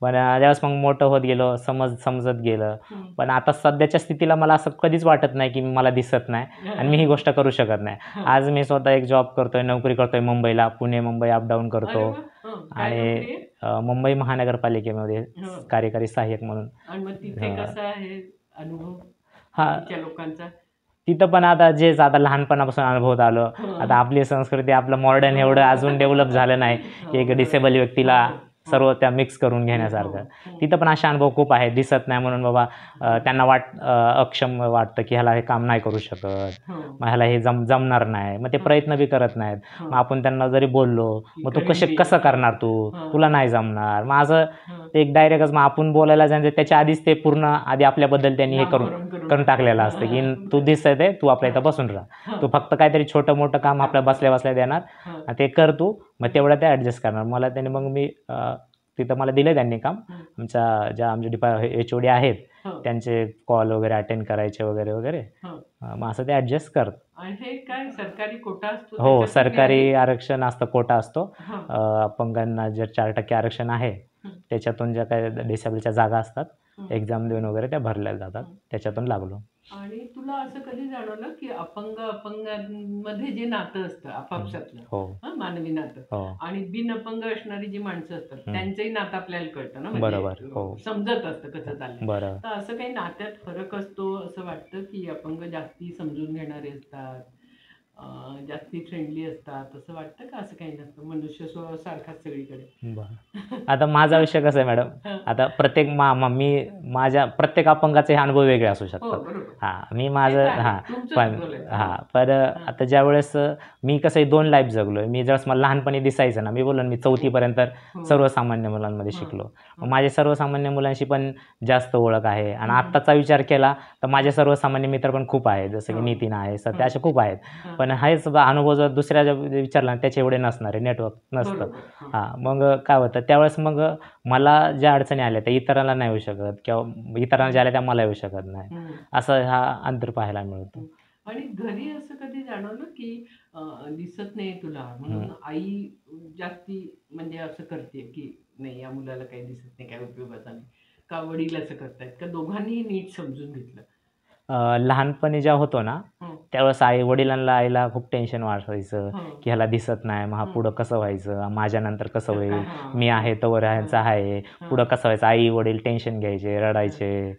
पण ज्यावेळेस मग मोठं होत गेलो, समजत गेलं. पण आता सध्याच्या स्थितीला मला असं कधीच वाटत नाही की मला दिसत नाही आणि मी ही गोष्ट करू शकत नाही. आज मी स्वतः एक जॉब करतोय, नोकरी करतोय मुंबईला, पुणे मुंबई अपडाऊन करतो आणि मुंबई महानगरपालिकेमध्ये कार्यकारी सहाय्यक म्हणून. लोकांचा तिथं पण आता आता लहानपणापासून अनुभवत आलो. आता आपली संस्कृती, आपलं मॉडर्न एवढं अजून डेव्हलप झालं नाही की एक डिसेबल व्यक्तीला सर्व त्या मिक्स करून घेण्यासारखं. तिथं पण असे अनुभव खूप आहेत. दिसत नाही म्हणून बाबा त्यांना अक्षम वाटतं की ह्याला हे काम नाही करू शकत, मग ह्याला हे जमणार नाही. मग ते प्रयत्न बी करत नाहीत. मग आपण त्यांना जरी बोललो, मग तू कसं करणार, तुला नाही जमणार. मग असं ते एक डायरेक्टच मग आपण बोलायला जायचं त्याच्या आधीच ते पूर्ण आधी आपल्याबद्दल त्यांनी हे करून टाकलेलं असतं की तू दिसत आहे, तू आपल्या इथं बसून राहा, तू फक्त काहीतरी छोटं मोठं काम आपल्या बसल्या देणार, ते कर तू, मग तेवढं ते ॲडजस्ट करणार. मला त्याने मग मी तिथं मला दिलं त्यांनी काम. आमचे HOD आहेत त्यांचे कॉल वगैरे अटेंड करायचे वगैरे. मग असं ते ॲडजस्ट करत. सरकारी कोटा असतो? हो, सरकारी आरक्षण असतं, कोटा असतो. अपंगांना जे 4% आरक्षण आहे त्याच्यातून ज्या काही डिसेबलच्या जागा असतात, एक्झाम देऊन वगैरे त्या भरल्या जातात, त्याच्यातून लागलो. आणि तुला असं कधी जाणवलं की अपंगांमध्ये जे नातं असतं आपापसातलं मानवी नातं आणि बिन अपंग असणारी जी माणसं असतात त्यांचंही नातं आपल्याला कळतं ना, बरोबर, समजत असतं कसं चाललं. बरोबर. तर असं काही नात्यात फरक असतो असं वाटतं की अपंग जास्ती समजून घेणारे असतात, जास्ती फ्रेंडली असतात, असं वाटतं का? असं काही नसतं, मनुष्य सारखाच सगळीकडे? आता माझा विषय कसा आहे मॅडम, आता माझ्या प्रत्येक अपंगाचे अनुभव वेगळे असू शकतात. मी माझं पण आता ज्या वेळेस मी कसं 2 लाईफ जगलोय. मी ज्यावेळेस मला लहानपणी दिसायचं ना, मी बोललो मी 4थीपर्यंत सर्वसामान्य मुलांमध्ये शिकलो. माझे सर्वसामान्य मुलांशी पण जास्त ओळख आहे आणि आत्ताचा विचार केला तर माझे सर्वसामान्य मित्र पण खूप आहेत, जसं की नितीन आहे, सत्य, असे खूप आहेत. पण हेच अनुभव जर दुसऱ्या विचारला त्याचे एवढे नसणारे, नेटवर्क नसतं. मग काय होतं त्यावेळेस मग मला ज्या अडचणी आल्या त्या इतरांना नाही येऊ शकत किंवा इतरांना ज्या आल्या त्या मला येऊ शकत नाही, असं अंतर पाहायला मिळतो. आणि घरी असं कधी जाणवलं की दिसत नाही तुला म्हणून आई जास्ती म्हणजे असं करते की नाही या मुलाला काही दिसत नाही, काय उपयोगाचा नाही, का वडील असं करतायत, का दोघांनी नीट समजून घेतलं? लहानपणी जेव्हा होतो ना त्यावेळेस आईला खूप टेन्शन वाटायचं की ह्याला दिसत नाही, मग हा पुढं कसं व्हायचं, माझ्यानंतर कसं होईल, मी आहे तोवर ह्यांचं आहे, पुढं कसं व्हायचं. आई वडील टेन्शन घ्यायचे, रडायचे,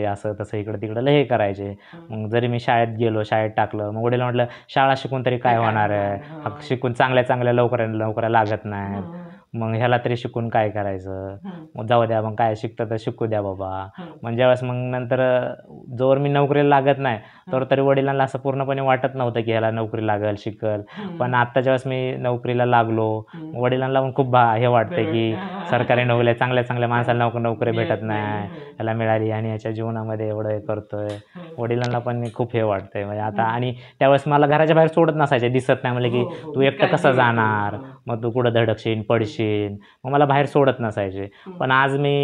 असं तसं इकडं तिकडं लय करायचे. मग जरी मी शाळेत टाकलं, मग वडील म्हटलं शाळा शिकून तरी काय होणार आहे, शिकून चांगल्या लवकर लागत नाही, मग ह्याला तरी शिकून काय करायचं, मग जाऊ द्या, मग काय शिकतं तर शिकू द्या बाबा. मग ज्यावेळेस मग नंतर जोवर मी नोकरीला लागत नाही तर तरी वडिलांना असं पूर्णपणे वाटत नव्हतं की ह्याला नोकरी लागेल, शिकल. पण आता ज्यावेळेस मी नोकरीला लागलो, वडिलांना पण खूप हे वाटतं की सरकारी नोकरी चांगल्या माणसाला नोकरी भेटत नाही, ह्याला मिळाली आणि ह्याच्या जीवनामध्ये एवढं हे करतोय. वडिलांना पण खूप हे वाटतंय म्हणजे आता. आणि त्यावेळेस मला घराच्या बाहेर सोडत नसायचे, दिसत नाही म्हणजे की तू एकटं कसं जाणार, मग तू कुठं धडकशील, पडशील, शिकशील, मग मला बाहेर सोडत नसायचे. पण आज मी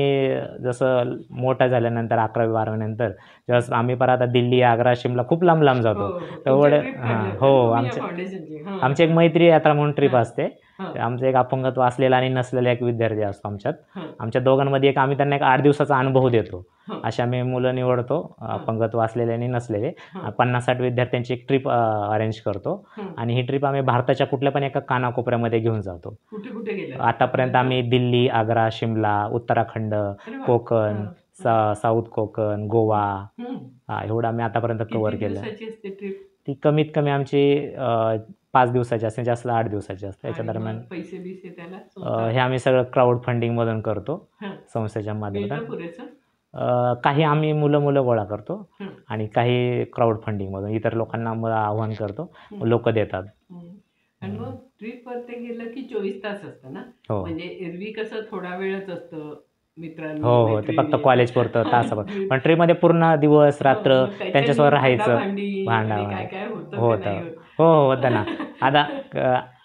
जसं मोठा झाल्यानंतर 11वी-12वी नंतर जेव्हा आम्ही परत आता दिल्ली, आग्रा, शिमला खूप लांब लांब जातो. तेवढे हो, आमची एक मैत्री यात्रा म्हणून ट्रिप असते. आमचं एक अपंगत्व असलेला आणि नसलेला एक विद्यार्थी असतो आमच्या दोघांमध्ये आम्ही त्यांना एक 8 दिवसाचा अनुभव देतो. अशा आम्ही मुलं निवडतो, अपंगत्व असलेले आणि नसलेले. 50-60 विद्यार्थ्यांची एक ट्रिप अरेंज करतो आणि ही ट्रिप आम्ही भारताच्या कुठल्या पण एका कानाकोपऱ्यामध्ये घेऊन जातो. कुठे गेला? आतापर्यंत आम्ही दिल्ली, आग्रा, शिमला, उत्तराखंड, कोकण, साऊथ कोकण, गोवा, एवढं आम्ही आतापर्यंत कव्हर केलं. ती कमीत कमी आमची 5 दिवसाची असते, जास्त 8 दिवसाची असते. याच्या दरम्यान पैसे बिसे त्याला हे आम्ही सगळं क्राऊड फंडिंग मधून करतो संस्थेच्या माध्यमातून. काही आम्ही मुलं गोळा करतो आणि काही क्राऊड फंडिंग मधून इतर लोकांना आव्हान करतो, लोक देतात. आणि मग ट्रिप वर ते गेलं की 24 तास असतं ना, म्हणजे एरवी कसं थोडा वेळच असतं मित्रांनी. हो, ते फक्त कॉलेज पुरतं तासभर, पण ट्रिपमध्ये पूर्ण दिवस रात्र त्यांच्यासोबत राहायचं, भांडण होतं ना. आता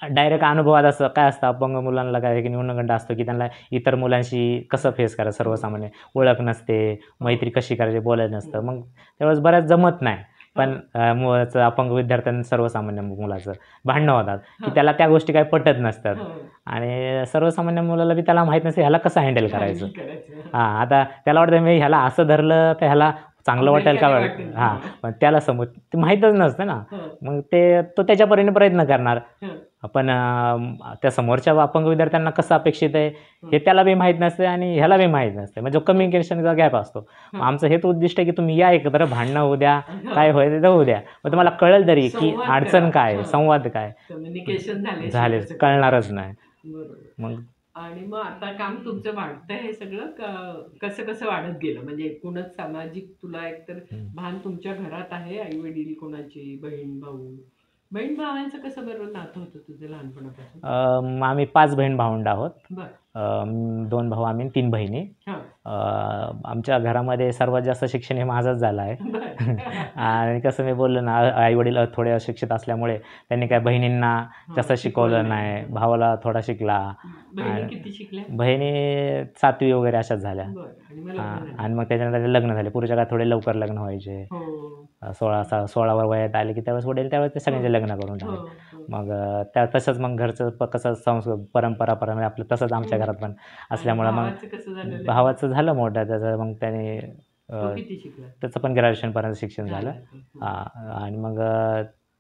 डायरेक्ट अनुभवात असं काय असतं, अपंग मुलांना काय की न्यूनगंड असतो की त्यांना इतर मुलांशी कसं फेस करायचं, सर्वसामान्य ओळख नसते, मैत्री कशी करायची बोलायचं नसतं, मग त्यावेळेस बऱ्याच जमत नाही. पण अपंग विद्यार्थ्यांना सर्वसामान्य मुलाचं भांडणं होतात की त्याला त्या गोष्टी काही पटत नसतात आणि सर्वसामान्य मुलाला बी त्याला माहीत नसते ह्याला कसं हँडल करायचं. आता त्याला वाटतं मी ह्याला असं धरलं तर ह्याला चांगलं वाटेल का, पण त्याला ते माहीतच नसतं ना. मग तो त्याच्या परीने प्रयत्न करणार, पण त्या समोरच्या अपंग विद्यार्थ्यांना कसं अपेक्षित आहे हे त्याला बी माहीत नसते आणि ह्याला बी माहीत नसते. म्हणजे कम्युनिकेशनचा गॅप असतो. आमचं हेच उद्दिष्ट आहे की तुम्ही या एकत्र, भांडणं होऊ द्या, काय होईल ते होऊ द्या, मग तुम्हाला कळेल तरी की अडचण काय, संवाद काय झाले कळणारच नाही. मग आणि मग आता काम तुमचं वाढतंय हे सगळं कसं वाढत गेलं, म्हणजे एकूणच सामाजिक तुला एकतर भान तुमच्या घरात आहे, आई वडील कोणाची, बहीण भावांचं कसं बरोबर नातं होतं तुझं लहानपणापासून? आम्ही 5 बहीण भावंड आहोत. 2 भाऊ आम्ही, 3 बहिणी. आमच्या घरामध्ये सर्वात जास्त शिक्षण हे माझंच झालं आहे. आणि कसं मी बोललो ना, आई वडील थोडे अशिक्षित असल्यामुळे त्यांनी काय बहिणींना जास्त शिकवलं नाही, भावाला थोडा शिकला. बहिणी 7वी वगैरे अशाच झाल्या. आणि मग त्याच्यानंतर लग्न झाले. पूर्वीच्या काळात थोडे लवकर लग्न व्हायचे. 16 वयात आले की त्यावेळेस वडील त्यावेळेस ते सगळ्यांचे लग्न करून टाकले. मग तसंच मग घरचं कसं परंपरा आपलं तसंच आमच्या घरात पण असल्यामुळं मग भावाचं झालं मोठं, त्याचं मग त्याने त्याचं पण ग्रॅज्युएशनपर्यंत शिक्षण झालं. आणि मग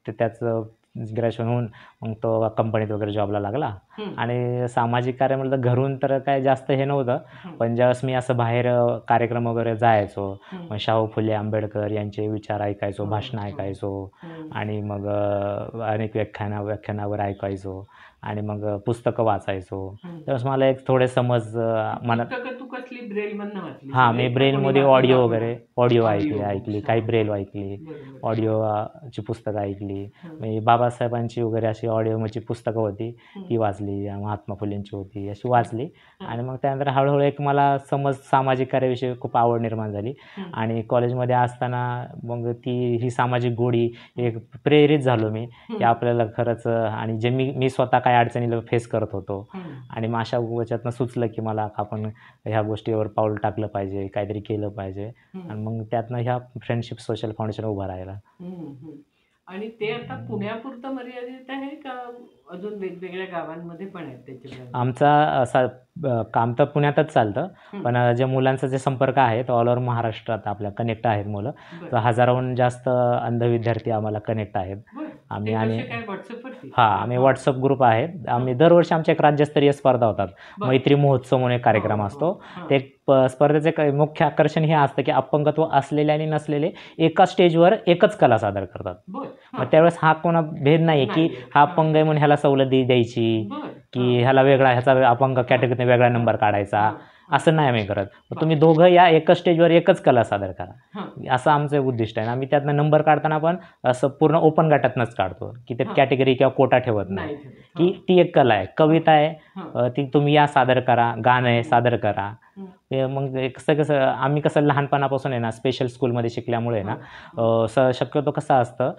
त्याचं ग्रॅज्युएशन होऊन मग तो कंपनीत वगैरे जॉबला लागला. आणि सामाजिक कार्य म्हटलं तर घरून तर काय जास्त हे नव्हतं, पण ज्यावेळेस मी असं बाहेर कार्यक्रम वगैरे जायचो, मग शाहू फुले आंबेडकर यांचे विचार ऐकायचो, भाषणं ऐकायचो आणि मग अनेक व्याख्यानावर ऐकायचो आणि मग पुस्तकं वाचायचो. त्यावेळेस मला एक थोडे समज मला. मी ब्रेलमध्ये ऑडिओ ऐकली, काही ब्रेल ऐकली, ऑडिओची पुस्तकं ऐकली. मी बाबासाहेबांची वगैरे अशी ऑडिओची पुस्तकं होती ती वाचली, महात्मा फुलेंची होती अशी वाचली. आणि मग त्यानंतर हळूहळू एक मला समज सामाजिक कार्याविषयी खूप आवड निर्माण झाली. आणि कॉलेजमध्ये असताना मग ही सामाजिक गोडी एक प्रेरित झालो मी की आपल्याला खरंच, आणि जे मी स्वतः काय अडचणीला फेस करत होतो आणि मग अशा याच्यातनं सुचलं की मला आपण ह्या गोष्टीवर पाऊल टाकलं पाहिजे, काहीतरी केलं पाहिजे. आणि मग त्यातनं ह्या फ्रेंडशिप सोशल फाउंडेशन उभं राहिला. आणि ते आता पुण्यापुरतं मर्यादित आहे का अजून वेगवेगळ्या गावांमध्ये पण आहेत त्याचे? आमचा असा काम तर पुण्यातच चालतं, पण जे मुलांचा जे संपर्क आहे तो ऑल ओव्हर महाराष्ट्रात आपल्या कनेक्ट आहेत मुलं. तर 1000हून जास्त अंध विद्यार्थी आम्हाला कनेक्ट आहेत. आम्ही व्हॉट्सअप ग्रुप आहे. आम्ही दरवर्षी आमच्या एक राज्यस्तरीय स्पर्धा होतात, मैत्री महोत्सव म्हणून एक कार्यक्रम असतो. ते स्पर्धेचे मुख्य आकर्षण हे असतं की अपंगत्व असलेले आणि नसलेले एका स्टेजवर एकच कला सादर करतात. मग त्यावेळेस हा कोणा भेद नाही की हा अपंग आहे म्हणून ह्याला सवलत द्यायची की ह्याला वेगळा, ह्याचा अपंग कॅटेगरीने वेगळा नंबर काढायचा, असं नाही आम्ही करत. तुम्ही दोघं या एकच स्टेजवर एकच कला सादर करा, असं आमचं उद्दिष्ट आहे. आम्ही त्यातनं नंबर काढताना पण असं पूर्ण ओपन गटातनंच काढतो की ते कॅटेगरी किंवा कोटा ठेवत नाही. की ती एक कला आहे, कविता आहे, ती तुम्ही या सादर करा, गाणं आहे सादर करा. मग कसं कसं आम्ही कसं लहानपणापासून आहे ना स्पेशल स्कूलमध्ये शिकल्यामुळे ना शक्यतो कसं असतं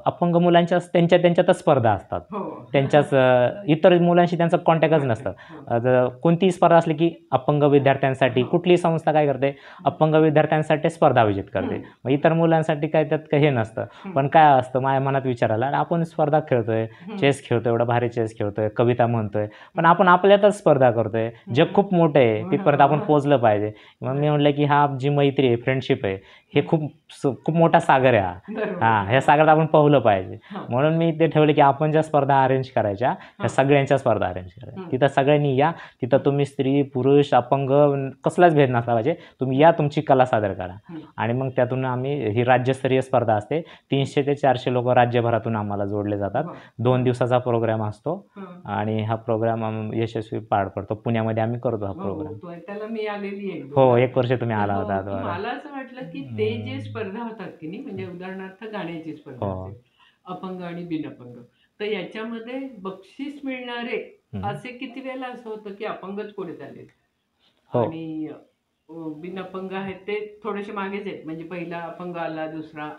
अपंग मुलांच्या त्यांच्या त्यांच्यातच स्पर्धा असतात. त्यांच्याच इतर मुलांशी त्यांचं कॉन्टॅक्टच नसतं. कोणतीही स्पर्धा असली की अपंग विद्यार्थ्यांसाठी कुठलीही संस्था काय करते, अपंग विद्यार्थ्यांसाठी स्पर्धा आयोजित करते. मग इतर मुलांसाठी काय त्यात हे नसतं. पण काय असतं माझ्या मनात विचार आला, आपण स्पर्धा खेळतोय, चेस खेळतोय, एवढा भारी चेस खेळतोय, कविता म्हणतोय, पण आपण आपल्यातच स्पर्धा करतोय. जग खूप मोठं आहे, तिथपर्यंत आपण पोहोचलं पाहिजे. मग मी म्हटलं की हा जी मैत्री आहे, फ्रेंडशिप आहे, हे खूप मोठा सागर आहे हा. ह्या सागरात आपण पोहलं पाहिजे. म्हणून मी ते ठेवले की आपण ज्या स्पर्धा अरेंज करायच्या त्या सगळ्यांच्या स्पर्धा अरेंज करायच्या. तिथं सगळ्यांनी या, तिथं तुम्ही स्त्री पुरुष अपंग कसलाच भेद नसला पाहिजे, तुम्ही या, तुमची कला सादर करा. आणि मग त्यातून आम्ही ही राज्यस्तरीय स्पर्धा असते. 300 ते 400 लोक राज्यभरातून आम्हाला जोडले जातात. 2 दिवसाचा प्रोग्राम असतो आणि हा प्रोग्राम यशस्वी पार पडतो. पुण्यामध्ये आम्ही करतो हा प्रोग्राम. त्याला मी आलेली आहे. हो, 1 वर्ष तुम्ही आला होता. मला असं वाटलं की ते जे स्पर्धा होतात की नाही, म्हणजे उदाहरणार्थ गाण्याची स्पर्धा असेल, अपंग आणि बिनअपंग, तर याच्यामध्ये बक्षीस मिळणारे असे किती वेळेला असं होतं की अपंगच पुढे चालले आणि बिनअपंग आहेत ते थोडेसे मागेच आहेत, म्हणजे पहिला अपंग आला, दुसरा,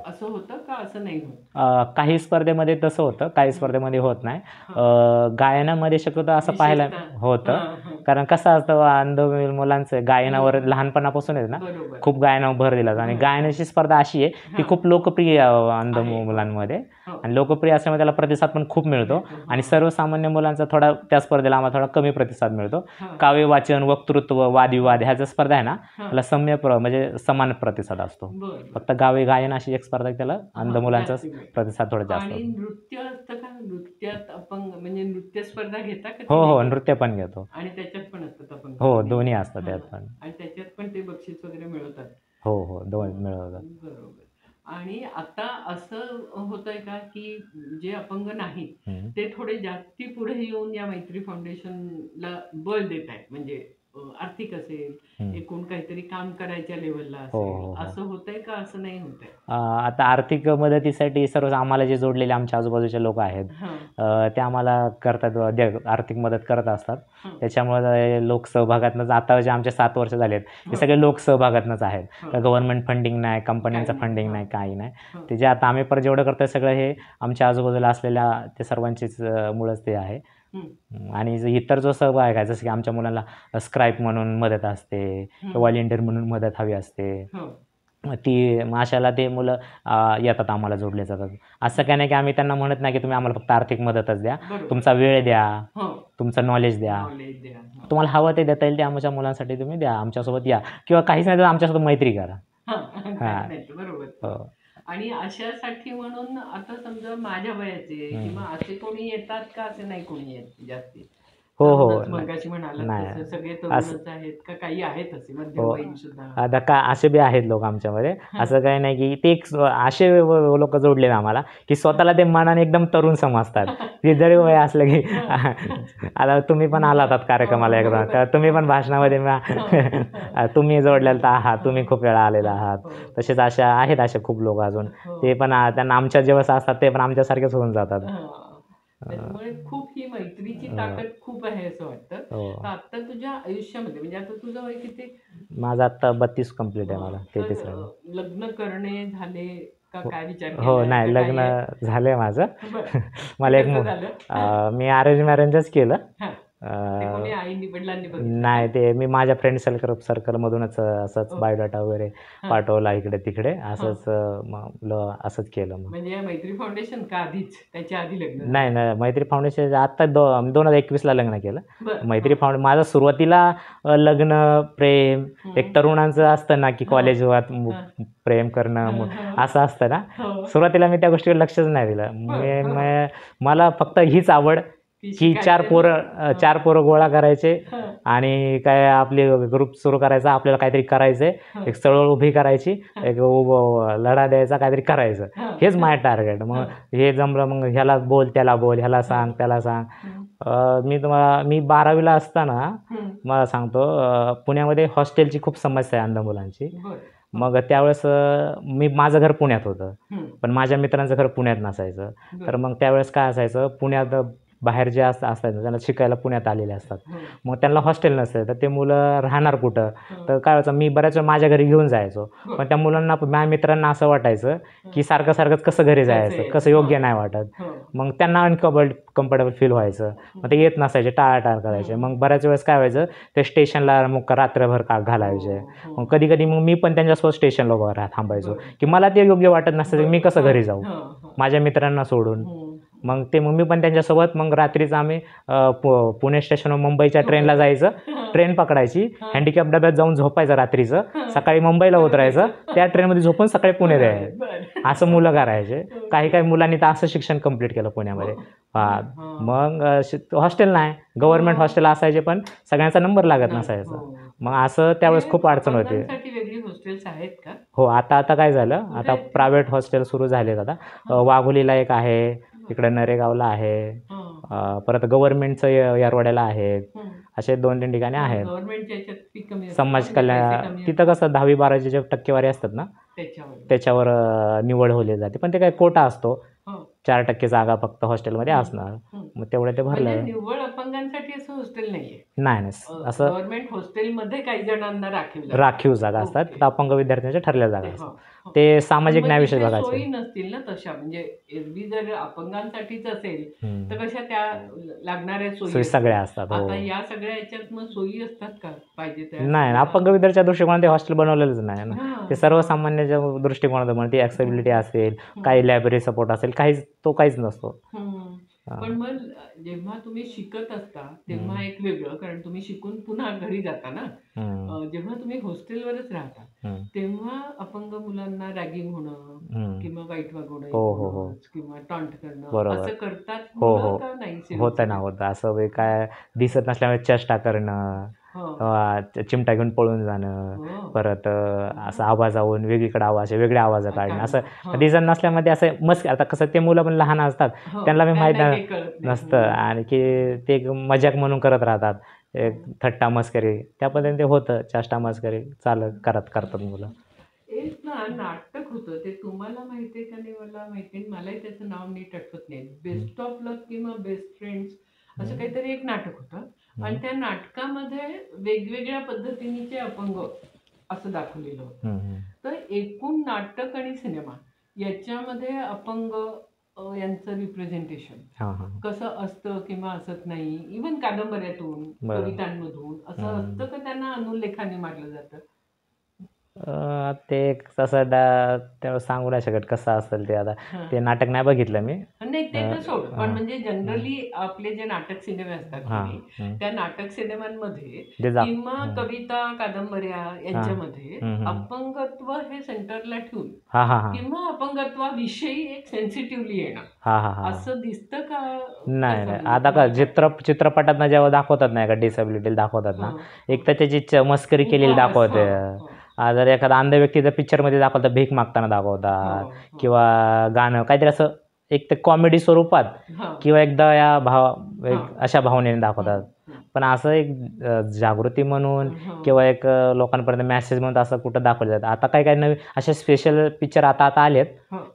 असं होतं का असं नाही होत? काही स्पर्धेमध्ये तसं होतं, काही स्पर्धेमध्ये होत नाही. गायनामध्ये शक्यतो असं पाहायला होतं, कारण कसं असतं अंध मुलांचं गायनावर लहानपणापासून आहे ना खूप गायनावर भर दिला जातो. आणि गायनाची स्पर्धा अशी आहे की खूप लोकप्रिय अंध मुलांमध्ये, आणि लोकप्रिय असल्यामुळे त्याला प्रतिसाद पण खूप मिळतो. आणि सर्वसामान्य मुलांचा थोडा त्या स्पर्धेला आम्हाला थोडा कमी प्रतिसाद मिळतो. काव्य वाचन, वक्तृत्व, वादविवाद ह्या ज्या स्पर्धा आहे ना त्याला म्हणजे समान प्रतिसाद असतो. फक्त गायन अशी एक स्पर्धा त्याला अंध मुलांचा प्रतिसाद थोडा जास्त. आणि नृत्य असतं का? नृत्यात अपंग म्हणजे नृत्य स्पर्धा घेता का? हो, नृत्य पण घेतो. आणि त्याच्यात पण असतात अपंग? हो, दोन्ही असतात त्यात पण. आणि त्याच्यात पण ते बक्षीस वगैरे मिळवतात? हो, दोन्ही मिळवतात. बरोबर. आणि आता असं होतंय का की जे अपंग नाही ते थोडे जास्ती पुढे येऊन या मैत्री फाउंडेशनला बळ देत आहेत, म्हणजे आर्थिक असेल, एकूण काहीतरी काम करायच्या लेवलला असेल, असं होतंय का असं नाही होतंय? आता आर्थिक मदतीसाठी सर्व आम्हाला जे जोडलेले आमच्या आजूबाजूचे लोक आहेत ते आम्हाला करतात, आर्थिक मदत करत असतात. त्याच्यामुळे लोकसहभागातनंच आता जे आमचे 7 वर्ष झालेत ते सगळे लोकसहभागातनंच आहेत. गव्हर्नमेंट फंडिंग नाही, कंपन्यांचं फंडिंग नाही, काही नाही. ते जे आता आम्ही पर जेवढं करतोय सगळं हे आमच्या आजूबाजूला असलेल्या ते सर्वांचीच मुळंच ते आहे. आणि इतर जो सहभाग आहे, जसं की आमच्या मुलांना स्क्राईप म्हणून मदत असते, व्हॉलेंटियर म्हणून मदत हवी असते, ती अशाला ते मुलं येतात, आम्हाला जोडले जातात. असं काय नाही की आम्ही त्यांना म्हणत नाही की तुम्ही आम्हाला फक्त आर्थिक मदतच द्या, तुमचा वेळ द्या, तुमचं नॉलेज द्या, तुम्हाला हवं ते देता येईल ते आमच्या मुलांसाठी तुम्ही द्या, आमच्यासोबत या, किंवा काहीच नाही तर आमच्यासोबत मैत्री करा. बरोबर. आणि अशासाठी म्हणून आता समजा माझ्या वयाचे किंवा असे कोणी येतात का? असे नाही कोणी येत जास्ती? हो, मगाशी म्हणाला सगळे तरुणच आहेत का? काही आहेत असे मध्यमवयीन सुद्धा? आता असे बी आहेत लोक आमच्यामध्ये. असं काही नाही की ते असे लोक जोडले ना आम्हाला की स्वतःला ते मनाने एकदम तरुण समजतात. ते जरी वय असलं की आता तुम्ही पण आला होतात कार्यक्रमाला एकदा, तर तुम्ही पण भाषणामध्ये तुम्ही जोडलेलं आहात, तुम्ही खूप वेळा आलेला आहात. तसेच असे खूप लोक अजून, ते पण त्यांना आमच्या जेव्हा असतात ते पण आमच्यासारखेच होऊन जातात. त्यामुळे खूप ही मैत्रीची ताकद खूप आहे असं वाटतं. तर आता तुझ्या आयुष्यामध्ये, म्हणजे आता तुझं वय किती? माझं आता 32 कंप्लीट आहे. मला 33 लग्न करणे झाले का? काय विचार? हो, नाही, लग्न झालंय माझं. मला मी अरेंज मॅरेजच केलं. नाही, ते मी माझ्या फ्रेंड सर्कलमधूनच असंच बायोडाटा वगैरे पाठवला इकडे तिकडे, असंच केलं. म्हणजे मैत्री फाउंडेशन का आधीच? त्याच्या आधी लग्न? नाही, मैत्री फाउंडेशन आता 2021ला लग्न केलं. मैत्री फाउंडेशन माझं सुरुवातीला लग्न, प्रेम, एक तरुणांचं असतं ना की कॉलेजवर प्रेम करणं असं असतं ना, सुरुवातीला मी त्या गोष्टीवर लक्षच नाही दिलं. मला फक्त हीच आवड की 4 पोरं गोळा करायचे आणि काय आपली ग्रुप सुरू करायचा, आपल्याला काहीतरी करायचंय, एक चळवळ उभी करायची, एक लढा द्यायचा, काहीतरी करायचं, हेच माझं टार्गेट. मग हे जमलं, मग ह्याला बोल, त्याला बोल, ह्याला सांग, त्याला सांग. मी 12वीला असताना मला सांगतो, पुण्यामध्ये हॉस्टेलची खूप समस्या आहे अंध मुलांची. मग त्यावेळेस माझं घर पुण्यात होतं, पण माझ्या मित्रांचं घर पुण्यात नसायचं. तर मग त्यावेळेस काय असायचं, पुण्यात बाहेर जे असतात ना, त्यांना शिकायला पुण्यात आलेले असतात. हो. मग त्यांना हॉस्टेल नसतं, तर ते मुलं राहणार कुठं? हो. तर काय व्हायचं, मी बऱ्याच वेळा माझ्या घरी घेऊन जायचो. बरं. पण त्या मुलांना, माझ्या मित्रांना असं वाटायचं की हं. सारखं सारखंच कसं घरी जायचं, यायचं? कसं योग्य हो. नाही वाटत. हो. मग त्यांना कम्फर्टेबल फील व्हायचं. मग ते येत नसायचे, टाळाटाळ करायचे. हं. मग बऱ्याच वेळेस काय व्हायचं, ते स्टेशनला मग रात्रभर घालायचे. हो. मग कधी-कधी मग मी पण त्यांच्यासोबत स्टेशनला उभं थांबायचो, बरं. की मला ते योग्य वाटत नसायचं, की मी कसं घरी जाऊ हं, हं. माझ्या मित्रांना सोडून. हं. मग मी पण त्यांच्यासोबत मग रात्रीचं आम्ही पुणे स्टेशनवरून मुंबईच्या ट्रेनला जायचं. ट्रेन पकडायची, हँडिकॅप डब्यात जाऊन झोपायचं रात्रीचं, सकाळी मुंबईला उतरायचं, त्या ट्रेनमध्ये झोपून सकाळी पुण्यात यायचं. बरं. असं मुलं करायचे. काही मुलांनी तर असं शिक्षण कंप्लीट केलं पुण्यामध्ये. हां. मग हॉस्टेल नाही, गव्हर्नमेंट हॉस्टेल असायचे, पण सगळ्यांचा नंबर लागत नसायचा. हो. मग असं त्यावेळेस खूप अडचण होती. अपंगांसाठी वेगळी हॉस्टेल्स आहेत का? हो, आता काय झालं, आता कुठे? प्रायव्हेट हॉस्टेल सुरू झालेत आता. वाघोलीला एक आहे, इकडे नरेगावला आहे, हं. परत गव्हर्नमेंटचं येरवड्याला आहेत. हं. असे 2-3 ठिकाणी आहेत. गव्हर्नमेंटच्या ह्याच्यात फी कमी असते. समाज पैसे कल्याण कमी तिथं कसं 10वी-12वी जे टक्केवारी असतात ना, त्याच्यावर. त्याच्यावर निवड होली जाते. पण ते काय कोटा असतो, हो. 4% जागा फक्त हॉस्टेलमध्ये असणार. हं. मग तेवढं ते म्हणजे भरलं. निव्वळ अपंगांसाठी असं हॉस्टेल नाहीये. नाही, असं गव्हर्नमेंट हॉस्टेलमध्ये काही जणांना राखीव जागा असतात, ओके. तर अपंग विद्यार्थ्यांच्या ठरलेल्या जागा हो, असतात. हो. ते सामाजिक पण न्याय मग विषय तिथे बघायचे. सोयी नसतील ना तशा, म्हणजे एरवी जर अपंगांसाठीच असेल हं. तर कशा त्या लागणाऱ्या सोयी सोयी सगळ्या असतात. असतात. हो. आता या सगळ्या ह्याच्यात मग सोयी असतात का पाहिजे त्या नाही, सगळ्या? अपंग विद्यार्थ्याच्या दृष्टिकोनात ते हॉस्टेल बनवलेलंच नाही ना. हां, ते सर्वसामान्याच्या दृष्टिकोनातून म्हणजे ती ॲक्सेसिबिलिटी असेल, काही लायब्ररी सपोर्ट असेल, काहीच नसतो. हं. हां. पण मग जेव्हा तुम्ही शिकत असता तेव्हा एक वेगळं, कारण तुम्ही शिकून पुन्हा घरी जाता ना. हं. जेव्हा तुम्ही हॉस्टेलवरच राहता हं. तेव्हा अपंग मुलांना रॅगिंग होणं हं. किंवा वाईट वागवणं हो, हो, हो. एकूणच किंवा टॉन्ट करणं बरोबर. असं करतात हो, मुलं हो. का नाही? सिव्हिल होतं ना, सर्व्हिस? होतं. असं काय दिसत नसल्यामुळे चेष्टा करणं, हो. चिमटा घेऊन पळून जाणं, हो. परत असं आवाजावरून वेगळीकडे वेगळे आवाज काढणं, असं हो. दिसत नसल्यामध्ये असं मस्ती. आता कसं ते मुलं पण लहान असतात, हो. त्यांना मी माहीत काही कळत नाही. नसतं, आणि की ते एक मजाक म्हणून करत राहतात. एक थट्टा मस्करी, त्या पद्धतीने ते होतं, चेष्टा मस्करी करतात मुलं. एक ना नाटक होतं, ते तुम्हाला माहितीये का नाही मला माहिती नाही, मलाही त्याचं नाव नीट आठवत नाही. बेस्ट ऑफ लक किंवा बेस्ट फ्रेंड्स असं काहीतरी एक नाटक होतं आणि त्या नाटकामध्ये वेगवेगळ्या पद्धतीचे अपंग असं दाखवलेलं होतं. तर एकूण नाटक आणि सिनेमा याच्यामध्ये अपंग यांचं रिप्रेझेंटेशन हां, हां. कसं असतं किंवा असत नाही, इव्हन कादंबऱ्यातून बरं. कवितांमधून असं असतं का त्यांना अनुलेखाने मारलं जातं? ते एक तसं तेव्हा सांगू नाही शकत कसं असेल ते. आता हां. ते नाटक नाही बघितलं मी. नाही ते तर सोड, पण हां. म्हणजे जनरली आपले जे नाटक सिनेमे असतात की हां. नाही, त्या नाटक सिनेमांमध्ये ते किंवा कविता कादंबऱ्या यांच्यामध्ये अपंगत्व हे सेंटरला ठेवून हां, हां, हां. किंवा अपंगत्वाविषयी एक सेन्सिटिव्हली येणं हां, हां, हां. असं दिसतं का? नाही, कसं नाही. म्हणजे आता का तुम्हाला चित्रपटातनं जेव्हा दाखवतात नाही का, डिसेबिलिटी दाखवतात ना, हां. एक तर त्याची मस्करी केलेली उपहास, दाखवते. हां, जर एखादा अंध व्यक्ती जर पिक्चरमध्ये दाखवतात, भीक मागताना दाखवतात, किंवा गाणं काहीतरी असं एक तर कॉमेडी स्वरूपात, किंवा एक दया भाव, एक अशा भावनेने दाखवतात. पण असं एक जागृती म्हणून किंवा एक लोकांपर्यंत मेसेज म्हणून असं कुठं दाखवलं जातं. आता काही नवीन असे स्पेशल पिक्चर आता आलेत.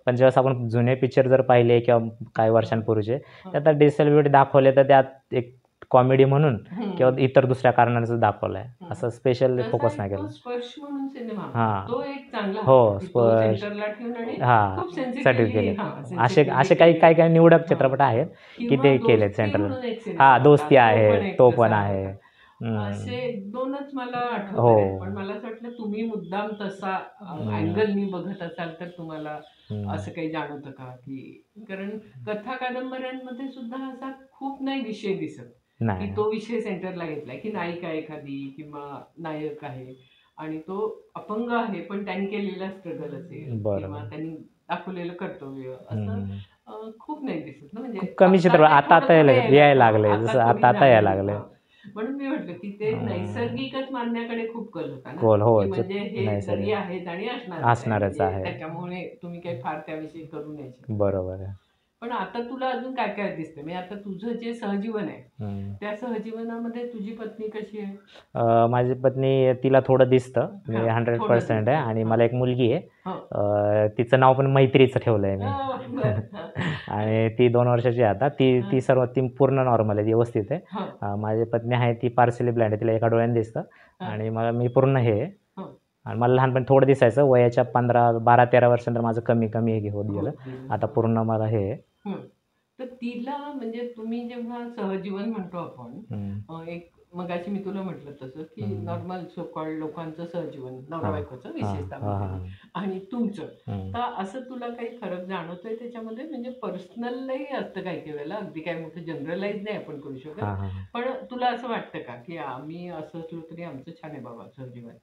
पण जेव्हा आपण जुने पिक्चर जर पाहिले किंवा काही वर्षांपूर्वीचे, त्यात डिसेबिलिटी दाखवले, तर त्यात एक कॉमेडी म्हणून किंवा इतर दुसऱ्या कारणाने दाखवलंय. असं स्पेशल फोकस नाही केलं. स्पर्श म्हणून सिनेमा हां. तो एक चांगला हो, होता, की तो स्पर्श. सेंटरला ठेवून आणि हां, खूप साठी सेन्सिटिव्हली केले. असे काही निवडक चित्रपट आहेत की ते केलेत सेंट्रल. हां, दोस्ती आहे, तो पण आहे. असे 1-2च मला आठवत हो. आहेत, पण मला असं वाटलं तुम्ही मुद्दाम तसा अँगलनी बघत असाल तर तुम्हाला असं काही जाणवतं का? की कारण कथा कादंबऱ्यांमध्ये सुद्धा असा खूप नाही विषय दिसत की नाही. तो विषय सेंटरला घेतलाय, की नायिका एखादी किंवा नायक आहे आणि तो अपंग आहे, पण त्यांनी केलेला स्ट्रगल असेल किंवा त्यांनी दाखवलेलं कर्तव्य असं खूप नाही दिसत ना. म्हणजे खूप कमी चित्रपट आता यायला लागले, जसं आता यायला लागले. म्हणून मी म्हटलं की ते नैसर्गिकच मानण्याकडे खूप कल होता ना, हो, की म्हणजे हे तरी आहेत आणि असणारच आहे. त्याच्यामुळे तुम्ही काही फार त्याविषयी करू नये. बरोबर आहे. पण आता तुला अजून काय काय दिसतं, म्हणजे आता तुझं जे सहजीवन आहे त्या सहजीवनामध्ये तुझी पत्नी कशी आहे? माझी पत्नी तिला थोडं दिसतं, मी हा, 100% थोडं आहे. दिसतं. आणि हा. मला एक मुलगी आहे. हो. तिचं नाव पण मैत्रीचं ठेवलंय मी. बरं. हा. आणि ती 2 वर्षाची आहे आता. ती हा. ती सर्व ती पूर्ण नॉर्मल आहे, व्यवस्थित आहे. हो. माझी पत्नी आहे ती पार्शियली ब्लाइंड आहे, तिला एका डोळ्याने दिसतं. हा. आणि मी पूर्ण हे आहे. हो. आणि मला लहानपणी थोडं दिसायचं, वयाच्या 12-13 वर्षानंतर माझं कमी कमी हे होत गेलं. आता पूर्ण मला हे आहे. तर तिला म्हणजे तुम्ही जेव्हा सहजीवन म्हणतो आपण, एक मगाशी मी तुला म्हटलं तसं की नॉर्मल सोकॉल्ड लोकांचं सहजीवन, नवरा बायकोचं विशेषतः, आणि तुमचं, तर असं तुला काही फरक जाणवतोय त्याच्यामध्ये? म्हणजे पर्सनलही असतं काही काही वेळेला, अगदी काही मोठं जनरलाइज नाही आपण करू शकत, पण तुला असं वाटतं का की आम्ही असं असलो तरी आमचं छान आहे बाबा सहजीवन?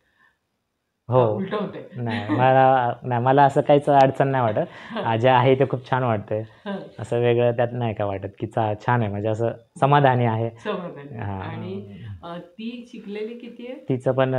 हो. उलट होतंय. मला असं काहीच अडचण नाही वाटत. जे आहे ते खूप छान वाटतंय. असं वेगळं त्यात नाही का वाटत की छान आहे, म्हणजे असं समाधानी आहे. आणि ती शिकलेली किती आहे? तिचं पण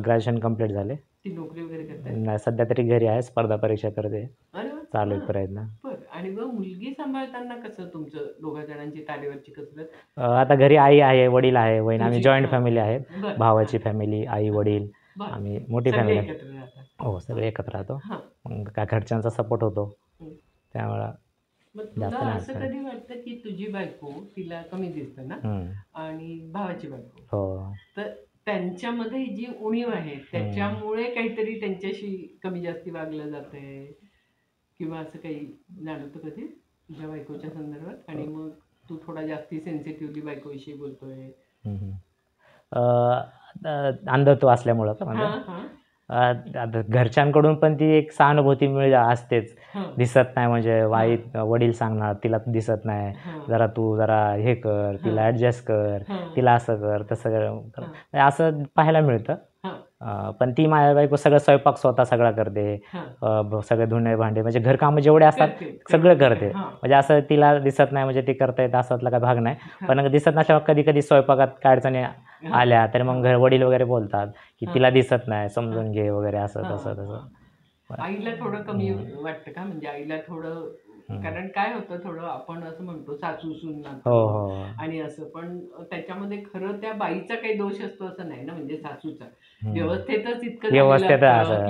ग्रॅज्युएशन कंप्लीट झाले. ती नोकरी वगैरे करते? नाही, सध्या तरी घरी आहे, स्पर्धा परीक्षा करते. अरे वा. चालू आहे प्रयत्न. आणि मग मुलगी सांभाळताना कसं तुमचं दोघा जणांची तारेवरची कसरत? आता घरी आई आहे, वडील आहे, वहीन, आम्ही जॉईंट फॅमिली आहे. बरं. भावाची फॅमिली, आई वडील, आम्ही मोठी फॅमिली आहे. एकत्र राहतात? हो, सगळे एकत्र राहतो. मग काय घरच्यांचा सपोर्ट होतो, त्यामुळं मग तुला असं कधी वाटतं की तुझी बायको, तिला कमी दिसतं ना, आणि भावाची बायको, हो, तर त्यांच्यामध्ये जी उणीव आहे त्याच्यामुळे काहीतरी त्यांच्याशी कमी जास्ती वागलं जातंय, किंवा असं काही जाणवतं कधी तुझ्या बायकोच्या संदर्भात? आणि मग तू थोडा जास्ती सेन्सिटिव्हली बायकोविषयी बोलतोय? अंधत्व असल्यामुळं का म्हणजे? आता घरच्यांकडून पण ती एक सहानुभूती असतेच. दिसत नाही म्हणजे वडील सांगणार, तिला दिसत नाही, जरा तू जरा हे कर, तिला ॲडजस्ट कर, तिला असं कर, तसं कर, असं पाहायला मिळतं. पण ती माझ्या बायको सगळं स्वयंपाक स्वतः सगळा करते, सगळे धुणे भांडे म्हणजे घरकामं जेवढे असतात सगळं करते. म्हणजे असं तिला दिसत नाही म्हणजे ती करता येत असातला काही भाग नाही. पण दिसत नसल्यावर कधी कधी स्वयंपाकात काय अडचणी आल्या तर मग वडील वगैरे बोलतात की तिला दिसत नाही, समजून घे वगैरे, असं तसं तसं. आईला थोडं कमी वाटतं का? म्हणजे आईला थोडं, कारण काय होतं, थोडं आपण असं म्हणतो सासू सून नातं आणि असं, पण त्याच्यामध्ये खरं त्या बाईचा काही दोष असतो असं नाही ना, म्हणजे सासूचा व्यवस्थेतच इतकं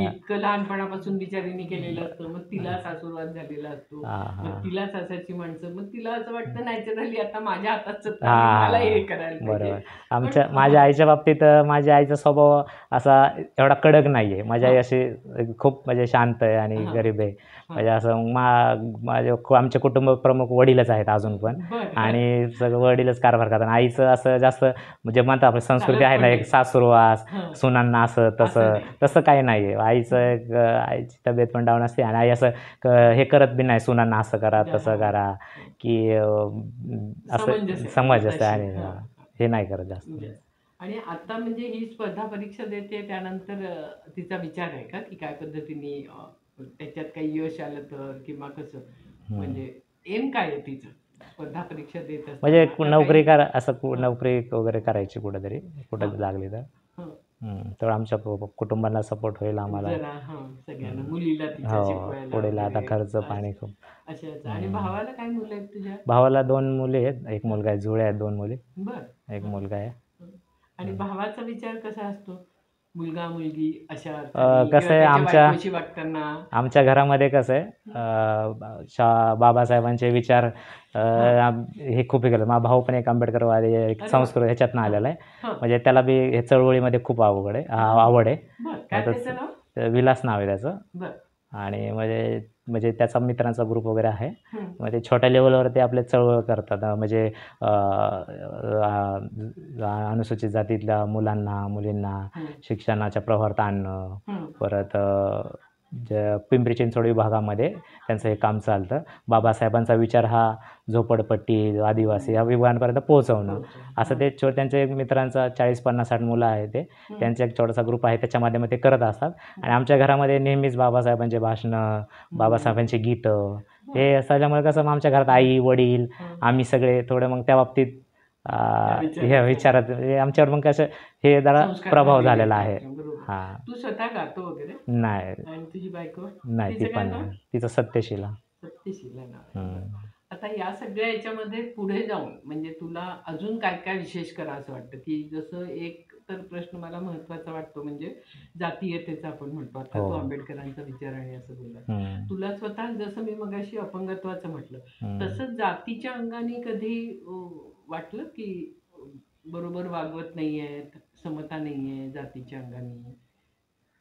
इतकं लहानपणापासून बिचारीने केलेलं असतं, मग तिला सासूरवाद झालेला असतो, मग तिला सासाची माणसं, मग तिला असं वाटतं नॅचरली आता माझ्या हातात सत्ता, मला हे करायला पाहिजे. माझ्या आईच्या बाबतीत माझ्या आईचा स्वभाव असा एवढा कडक नाहीये. माझी आई अशी खूप म्हणजे शांत आहे आणि गरीब आहे. म्हणजे असं आमचे कुटुंब प्रमुख वडीलच आहेत अजून पण, आणि सगळं वडीलच कारभार करतात. आईचं असं जास्त म्हणजे म्हणतात आपली संस्कृती आहे ना, एक सासूरवास, सुनांना असं तसं काही नाहीये. आईची तब्येत पण डाऊन असते आणि आई असं हे करत बी नाही सुनांना असं करा तसं करा, की असं समज असते आणि हे नाही करत जास्त. आणि आता म्हणजे ही स्पर्धा परीक्षा देते त्यानंतर तिचा विचार आहे का की काय पद्धतीने त्याच्यात काही यश आलं तर, किंवा कसं, म्हणजे एम काय आहे तिचं स्पर्धा परीक्षा देत असताना? म्हणजे नोकरी वगैरे करायची कुठेतरी, कुठं लागली तर आमच्या कुटुंबाला सपोर्ट होईल आम्हाला, सगळ्यांना, मुलीला पुढे आता खर्च पाणी खूप. अच्छा. आणि भावाला काय मुलं आहेत तुझ्या? भावाला 2 मुली आहेत, एक मुलगा आहे, जुळे आहेत 2 मुली, एक मुलगा आहे. आणि भावाचा विचार कसा असतो, मुलगा मुलगी अशा कसं आहे आमच्या घरामध्ये कसं आहे, बाबासाहेबांचे विचार हे खूप हे केलं. माझा भाऊ पण एक आंबेडकरवादी, एक संस्कृत ह्याच्यातनं आलेला आहे, म्हणजे त्याला बी हे चळवळीमध्ये खूप आवड आहे. विलास नाव आहे त्याचं. आणि म्हणजे त्याचा मित्रांचा ग्रुप वगैरे आहे. म्हणजे छोट्या लेवलवर ते आपले चळवळ करतात, म्हणजे अनुसूचित जातीतल्या मुलांना मुलींना शिक्षणाच्या प्रवाहात आणणं. परत पिंपरी चिंचवड विभागामध्ये त्यांचं हे काम चालतं. बाबासाहेबांचा विचार हा झोपडपट्टी, आदिवासी या विभागांपर्यंत पोहोचवणं, असं ते त्यांचे मित्रांचा 40-50-60 मुलं आहे, त्यांचा एक छोटासा ग्रुप आहे, त्याच्या माध्यमातून ते करत असतात. आणि आमच्या घरामध्ये नेहमीच बाबासाहेबांचे भाषणं, बाबासाहेबांची गीतं हे असल्यामुळे कसं आमच्या घरात आई वडील आम्ही सगळे थोडं मग त्या बाबतीत ह्या विचारात आमच्यावर मग कसं हे जरा प्रभाव झालेला आहे. तू स्वतः गातो वगैरे? नाही. आणि तुझी बायको? नाही, ती पण नाही. तिचं सत्यशीला. आता आता या सगळ्या याच्यामध्ये पुढे जाऊन म्हणजे तुला अजून काय काय विशेष करा असं वाटतं, की जसं एक तर प्रश्न मला महत्वाचा वाटतो म्हणजे जातीयतेचा आपण म्हणतो. आता हो. तू आंबेडकरांचा विचार आणि असं बोलला. हम्म. तुला स्वतः जसं मी मगाशी अपंगत्वाचं म्हटलं, हम्म. तसंच जातीच्या अंगाने कधी वाटलं की बरोबर वागवत नाहीयेत, समता नाहीये जातीच्या अंगाने?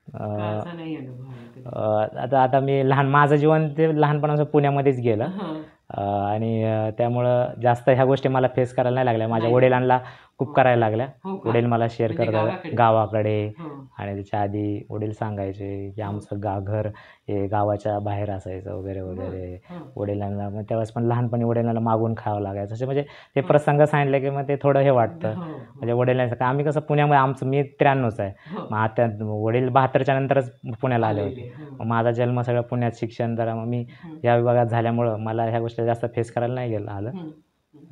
का अ, असा नाही अनुभव आला कधी? आता आता मी माझं जीवन ते लहानपणापासून पुण्यामध्येच गेलं. हां. आणि त्यामुळं जास्त ह्या गोष्टी मला फेस करायला नाही लागल्या. माझ्या नाही. वडिलांना खूप हो. करायला लागल्या. हो का? वडील मला शेअर म्हणजे करतात गावाकडे? गावाकडे. हो. आणि त्याच्या आधी वडील सांगायचे की हो. आमचं घर हे गावाच्या बाहेर असायचं वगैरे बरं. वगैरे. हां. वडिलांना मग त्यावेळेस पण लहानपणी वडिलांना मागून खावं लागायचं. असे म्हणजे ते हां. प्रसंग सांगितले की मग ते थोडं हे वाटतं. हो, म्हणजे हो. वडिलांचं आम्ही कसं पुण्यामध्ये मी 93चा आहे. हो. मग आता वडील 72च्या नंतरच पुण्याला आले होते. आलेले. मग माझा जन्म सगळं पुण्यात, शिक्षण जरा मग मी हं. या विभागात झाल्यामुळं मला ह्या गोष्टी जास्त फेस करायला नाही आलं हं.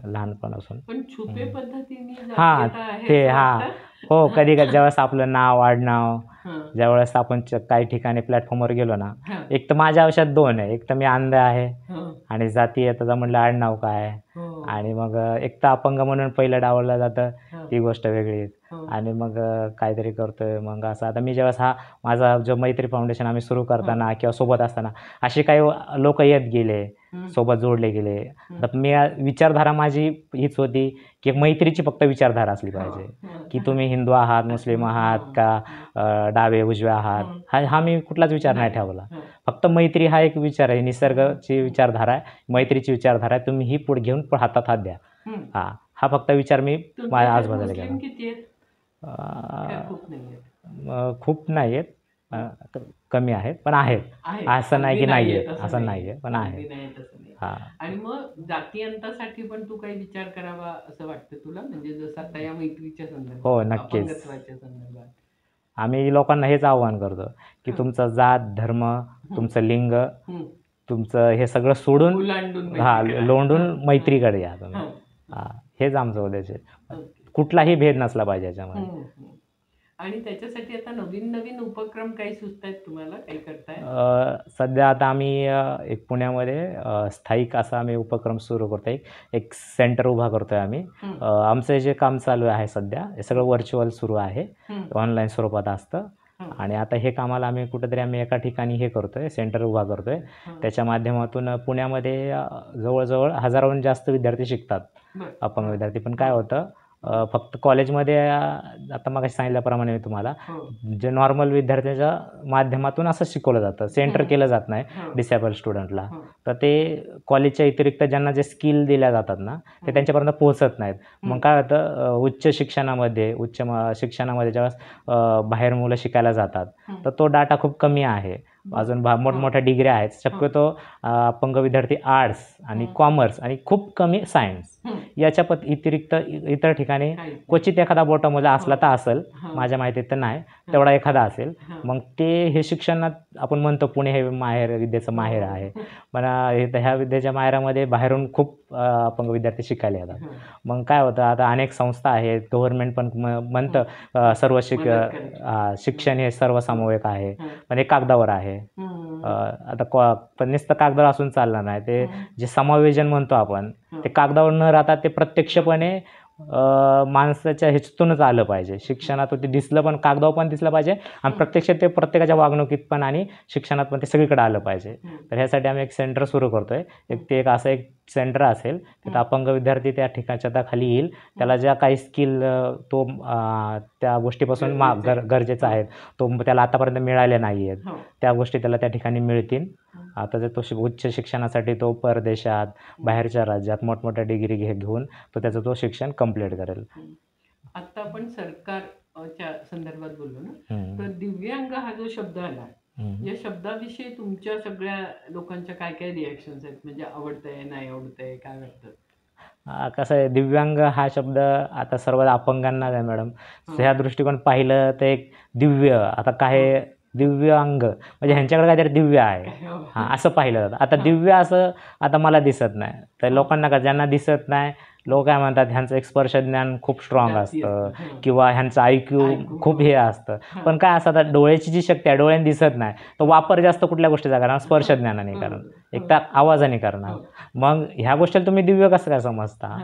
लहानपणापासून. पण छुपे हं. पद्धतीने हां, जातीयता आहे ते असं हां. वाटतं? हो, कधी ज्यावेळेस आपलं नाव, आडनाव, हां. ज्यावेळेस आपण काही ठिकाणी प्लॅटफॉर्मवर गेलो ना, हां. एक तर माझ्या आयुष्यात 2 आहे. एक तर मी अंध आहे हां. आणि जातीयतेचं म्हटलं आडनाव काय हो. आणि मग एक तर अपंग म्हणून पहिलं डावललं जातं, हां. ती गोष्ट वेगळी. हो. आणि मग काहीतरी करतोय मग असं आता मी ज्यावेळेस माझा जो मैत्री फाउंडेशन आम्ही सुरू करताना किंवा सोबत असताना असे काही लोक येत गेले, हं. सोबत जोडले गेले. हं. तर विचारधारा माझी हीच होती की मैत्रीची फक्त विचारधारा असली पाहिजे. हां. की तुम्ही हिंदू आहात, मुस्लिम आहात का डावे उजवे आहात, हा मी कुठलाच विचार नाही ठेवला. हां. फक्त मैत्री हा एक विचार आहे, निसर्गाची विचारधारा आहे, मैत्रीची विचारधारा आहे. तुम्ही ही पुढे घेऊन हातात हात द्या. हं. हा फक्त विचार मी माझ्या तुमच्याकडे आजूबाजूला केला. मुस्लिम किती आहेत? काय खूप नाहीयेत? खूप नाही आहेत, कमी आहेत, पण आहेत. आहेत. असं नाही अगदी की नाही नाहीयेत आहे, असं असं नाहीये. नाही आहे, पण अगदी आहेत. नाहीयेत असं नाही. हां. आणि मग जातीअंतासाठी पण तू काही विचार करावा असं वाटतं तुला? म्हणजे जसं आता या मैत्रीच्या संदर्भात, हो, नक्कीच. अपंगत्वाच्या संदर्भात. आम्ही लोकांना हेच आव्हान करतो की हं. तुमचा जात, धर्म, तुमचं लिंग, हं. तुमचं हे सगळं सोडून ओलांडून मैत्री करा. लोंढून हं. मैत्रीकडे या तुम्ही. हं. हेच आमचं उद्देश आहे. ओके. कुठलाही भेद नसला पाहिजे याच्यामध्ये. हं. हं. आणि त्याच्यासाठी आता नवीन नवीन उपक्रम काही सुचतायत तुम्हाला? काही करताय? सध्या आता आम्ही एक पुण्यामध्ये स्थायिक असा आम्ही उपक्रम सुरू करतोय. एक सेंटर उभा करतोय आम्ही. हं. आमचं जे काम चालू आहे सध्या हे सगळं व्हर्च्युअल सुरू आहे. हं. ऑनलाईन स्वरूपात असतं. हं. आणि आता हे कामाला आम्ही कुठेतरी एका ठिकाणी हे करतोय, सेंटर उभा करतोय. हं. त्याच्या माध्यमातून पुण्यामध्ये जवळ-जवळ हजाराहून जास्त विद्यार्थी शिकतात, बरं. अपंग विद्यार्थी. पण काय होतं फक्त कॉलेजमध्ये आता मगाशी सांगितल्याप्रमाणे मी तुम्हाला हो. जे नॉर्मल विद्यार्थ्याच्या माध्यमातून असं शिकवलं जातं, सेंटर केलं जात नाही हो. डिसेबल स्टुडंटला. हो. तर ते कॉलेजच्या व्यतिरिक्त ज्यांना जे स्किल दिल्या जातात ना ते त्यांच्यापर्यंत पोहोचत नाहीत. मग काय होतं उच्च शिक्षणामध्ये शिक्षणामध्ये जेव्हा बाहेर मुलं शिकायला जातात तर तो डाटा खूप कमी आहे. अजून मोठमोठ्या डिग्र्या आहेत. शक्यतो अपंग विद्यार्थी आर्ट्स आणि कॉमर्स आणि खूप कमी सायन्स याच्या व्यतिरिक्त इतर ठिकाणी क्वचित एखादा मोठा असला तर असेल, माझ्या माहितीत तर नाही, तेवढा एखादा असेल. मग ते हे शिक्षणात आपण म्हणतो पुणे हे माहेर विद्येचं माहेर आहे. पण ह्या विद्येच्या माहेरामध्ये बाहेरून खूप अपंग विद्यार्थी शिकायला येतात. मग काय होतं आता अनेक संस्था आहेत, गव्हर्नमेंट पण म्हणतं सर्व शिक्षण हे सर्वसामायिक आहे, पण हे कागदावर आहे. आता पण नुसतं कागदावर असून चालणार नाही. ते जे समायोजन म्हणतो आपण ते कागदावर न राहता ते प्रत्यक्षपणे माणसाच्या ह्याच्यातूनच आलं पाहिजे. शिक्षणात ते दिसलं पण कागदावर पण दिसलं पाहिजे आणि प्रत्यक्षात ते प्रत्येकाच्या वागणुकीत पण आणि शिक्षणात पण ते सगळीकडे आलं पाहिजे. तर ह्यासाठी आम्ही एक सेंटर सुरू करतोय. एक असं एक सेंटर असेल तिथं अपंग विद्यार्थी त्या ठिकाणच्या खाली येईल. त्याला ज्या काही स्किल तो त्या गोष्टीपासून गरजेचं आहे तो त्याला आतापर्यंत मिळाले नाही आहेत, त्या गोष्टी त्याला त्या ठिकाणी मिळतील. आता जर तो उच्च शिक्षणासाठी तो परदेशात बाहेरच्या राज्यात मोठमोठ्या डिग्री घेऊन त्याचं तो शिक्षण कंप्लीट करेल. आता आपण सरकारच्या संदर्भात बोललो ना, तर दिव्यांग हा जो शब्द आला या शब्दाविषयी तुमच्या सगळ्या लोकांच्या काय काय रिॲक्शन्स आहेत? म्हणजे आवडतंय, नाही आवडतंय, काय वाटतं? कसं आहे दिव्यांग हा शब्द आता सर्व अपंगांनाच आहे मॅडम. ह्या दृष्टिकोन पाहिलं तर एक दिव्य आता काय दिव्य अंग म्हणजे ह्यांच्याकडे काहीतरी दिव्य आहे असं पाहिलं जातं. आता दिव्य असं आता मला दिसत नाही. तर लोकांना ज्यांना दिसत नाही लोक काय म्हणतात ह्यांचं एक स्पर्श ज्ञान खूप स्ट्रॉंग जास्ती असतं असतं. किंवा ह्यांचं ऐक्यू IQ, खूप हे असतं. हां. पण काय असतं, आता डोळ्याची जी शक्ती आहे, डोळ्याने दिसत नाही, तो वापर जास्त कुठल्या गोष्टीचा करणार, स्पर्श ज्ञानाने करणार, एक तर आवाजाने करणार. मग ह्या गोष्टीला तुम्ही दिव्य कसं काय समजता?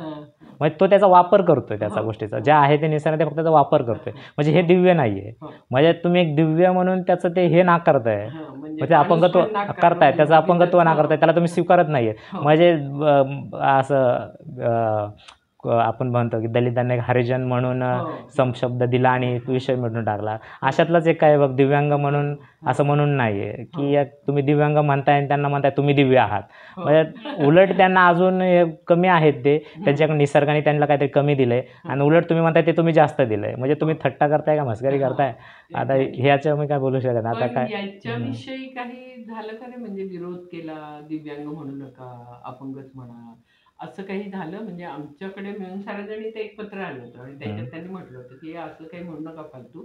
म्हणजे तो त्याचा वापर करतोय, त्याचा गोष्टीचा ज्या आहे ते निसर्ग, ते फक्त त्याचा वापर करतोय, म्हणजे हे दिव्य नाहीये. म्हणजे तुम्ही एक दिव्य म्हणून त्याचं ते हे नाकारताय, म्हणजे अपंगत्व करताय, त्याचं अपंगत्व नाकारताय, त्याला तुम्ही स्वीकारत नाहीये. म्हणजे असं आपण म्हणतो की दलितांना एक हरिजन म्हणून समशब्द दिला आणि एक विषय मिळून टाकला. अशातलाच एक काय बघ, दिव्यांग म्हणून असं म्हणून नाहीये की तुम्ही दिव्यांग म्हणताय आणि त्यांना म्हणताय तुम्ही दिव्य आहात. म्हणजे उलट त्यांना अजून कमी आहेत, ते त्यांच्याकडे निसर्गाने त्यांना काहीतरी कमी दिलंय आणि उलट तुम्ही म्हणताय ते तुम्ही जास्त दिलंय. म्हणजे तुम्ही थट्टा करताय का मस्करी करताय? आता ह्याच्यावर मी काय बोलू शकत नाही. आता काय याच्याविषयी काही झालं का रे, म्हणजे विरोध केला, दिव्यांग म्हणू नका, अपंगच म्हणा, असं काही झालं? म्हणजे आमच्याकडे मिळून सार्वजनिक ते एक पत्र आलं होतं आणि त्याच्यात त्यांनी म्हटलं होतं की असं काही म्हणू नका फालतू,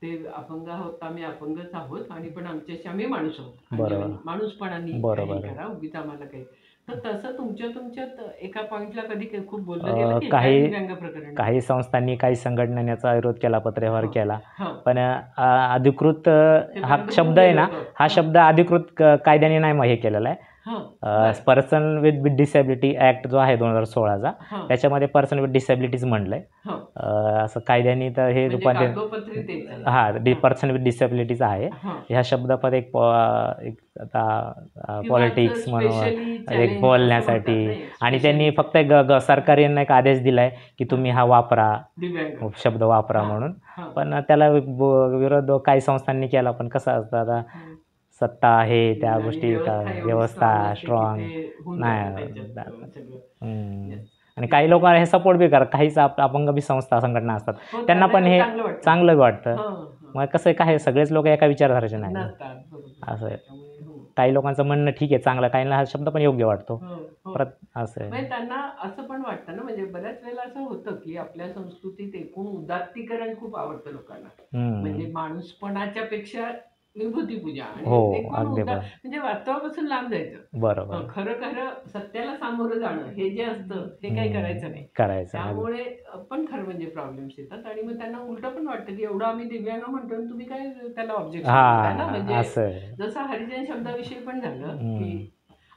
ते अपंग आहोत, आम्ही अपंगच आहोत आणि पण आमच्याशी आम्ही माणूस आहोत, बरोबर. माणूसपणाने बरोबर. काही करा, उगीच आम्हाला काही. तर तसं तुमच्यात एका पॉइंटला कधी खूप बोललं गेलं की काय काही दिव्यांग प्रकरण? काही संस्थांनी, काही संघटनांनी याचा विरोध केला, पत्रव्यवहार केला. हो. पण अधिकृत हा बंद शब्द होऊन आहे गेलं ना, होतं. हा शब्द अधिकृत कायद्याने नाही हे केलेला आहे. पर्सन विथ डिसॅबिलिटी ऍक्ट जो आहे 2016चा, त्याच्यामध्ये पर्सन विथ डिसॅबिलिटीज म्हणलंय. असं कायद्याने तर हे म्हणजे रूपांतर, कागदोपत्री तेच आहे. हा पर्सन विथ डिसॅबिलिटीज आहे. ह्या शब्दापद एक आता किंवा पॉलिटिक्स असं म्हणून specially एक challenge असं बोलण्यासाठी, म्हणतात नाही, आणि त्यांनी specially. फक्त सरकारने एक आदेश दिलाय की तुम्ही हा वापरा, दिव्यांग. शब्द वापरा म्हणून. पण त्याला विरोध काही संस्थांनी केला. पण कसं असतं, आता सत्ता आहे, त्या आणि गोष्टी एवढी व्यवस्था strong असते की स्ट्रॉंग ते होऊन नाही. जातं त्यांच्यात सगळं. आणि काही लोक हे सपोर्ट बी करतात, काहीच अपंग बी संघटना असतात, हो, त्यांना पण हे चांगलं वाटतं. चांगलं वाटतं. हं. मग कसं आहे, काय सगळेच लोक एका विचारधाराचे नाही ना. नसतात, बरोबर. असं आहे. त्यामुळे हो. काही लोकांचं म्हणणं ठीक आहे, चांगलं, काहींना हा शब्द पण योग्य वाटतो. असं आहे. म्हणजे त्यांना असं पण वाटतं ना, म्हणजे बऱ्याच वेळेला असं होतं की आपल्या संस्कृतीत एकूण उदात्तीकरण खूप आवडतं लोकांना. म्हणजे माणूसपणाच्या पेक्षा विभूती पूजा आणि हो, एकूण अगदी बरोबर. म्हणजे वास्तवापासून लांब जायचं. बरोबर. खरं सत्याला सामोरं जाणं हे जे असतं हे काही करायचं नाही. करायचं नाही. त्यामुळे पण खरं म्हणजे प्रॉब्लेम्स येतात आणि मग त्यांना उलट पण वाटतं की एवढं आम्ही दिव्यांग म्हणतो आणि तुम्ही काय त्याला ऑब्जेक्शन ना. म्हणजे असं आहे. जसं हरिजन शब्दाविषयी पण झालं की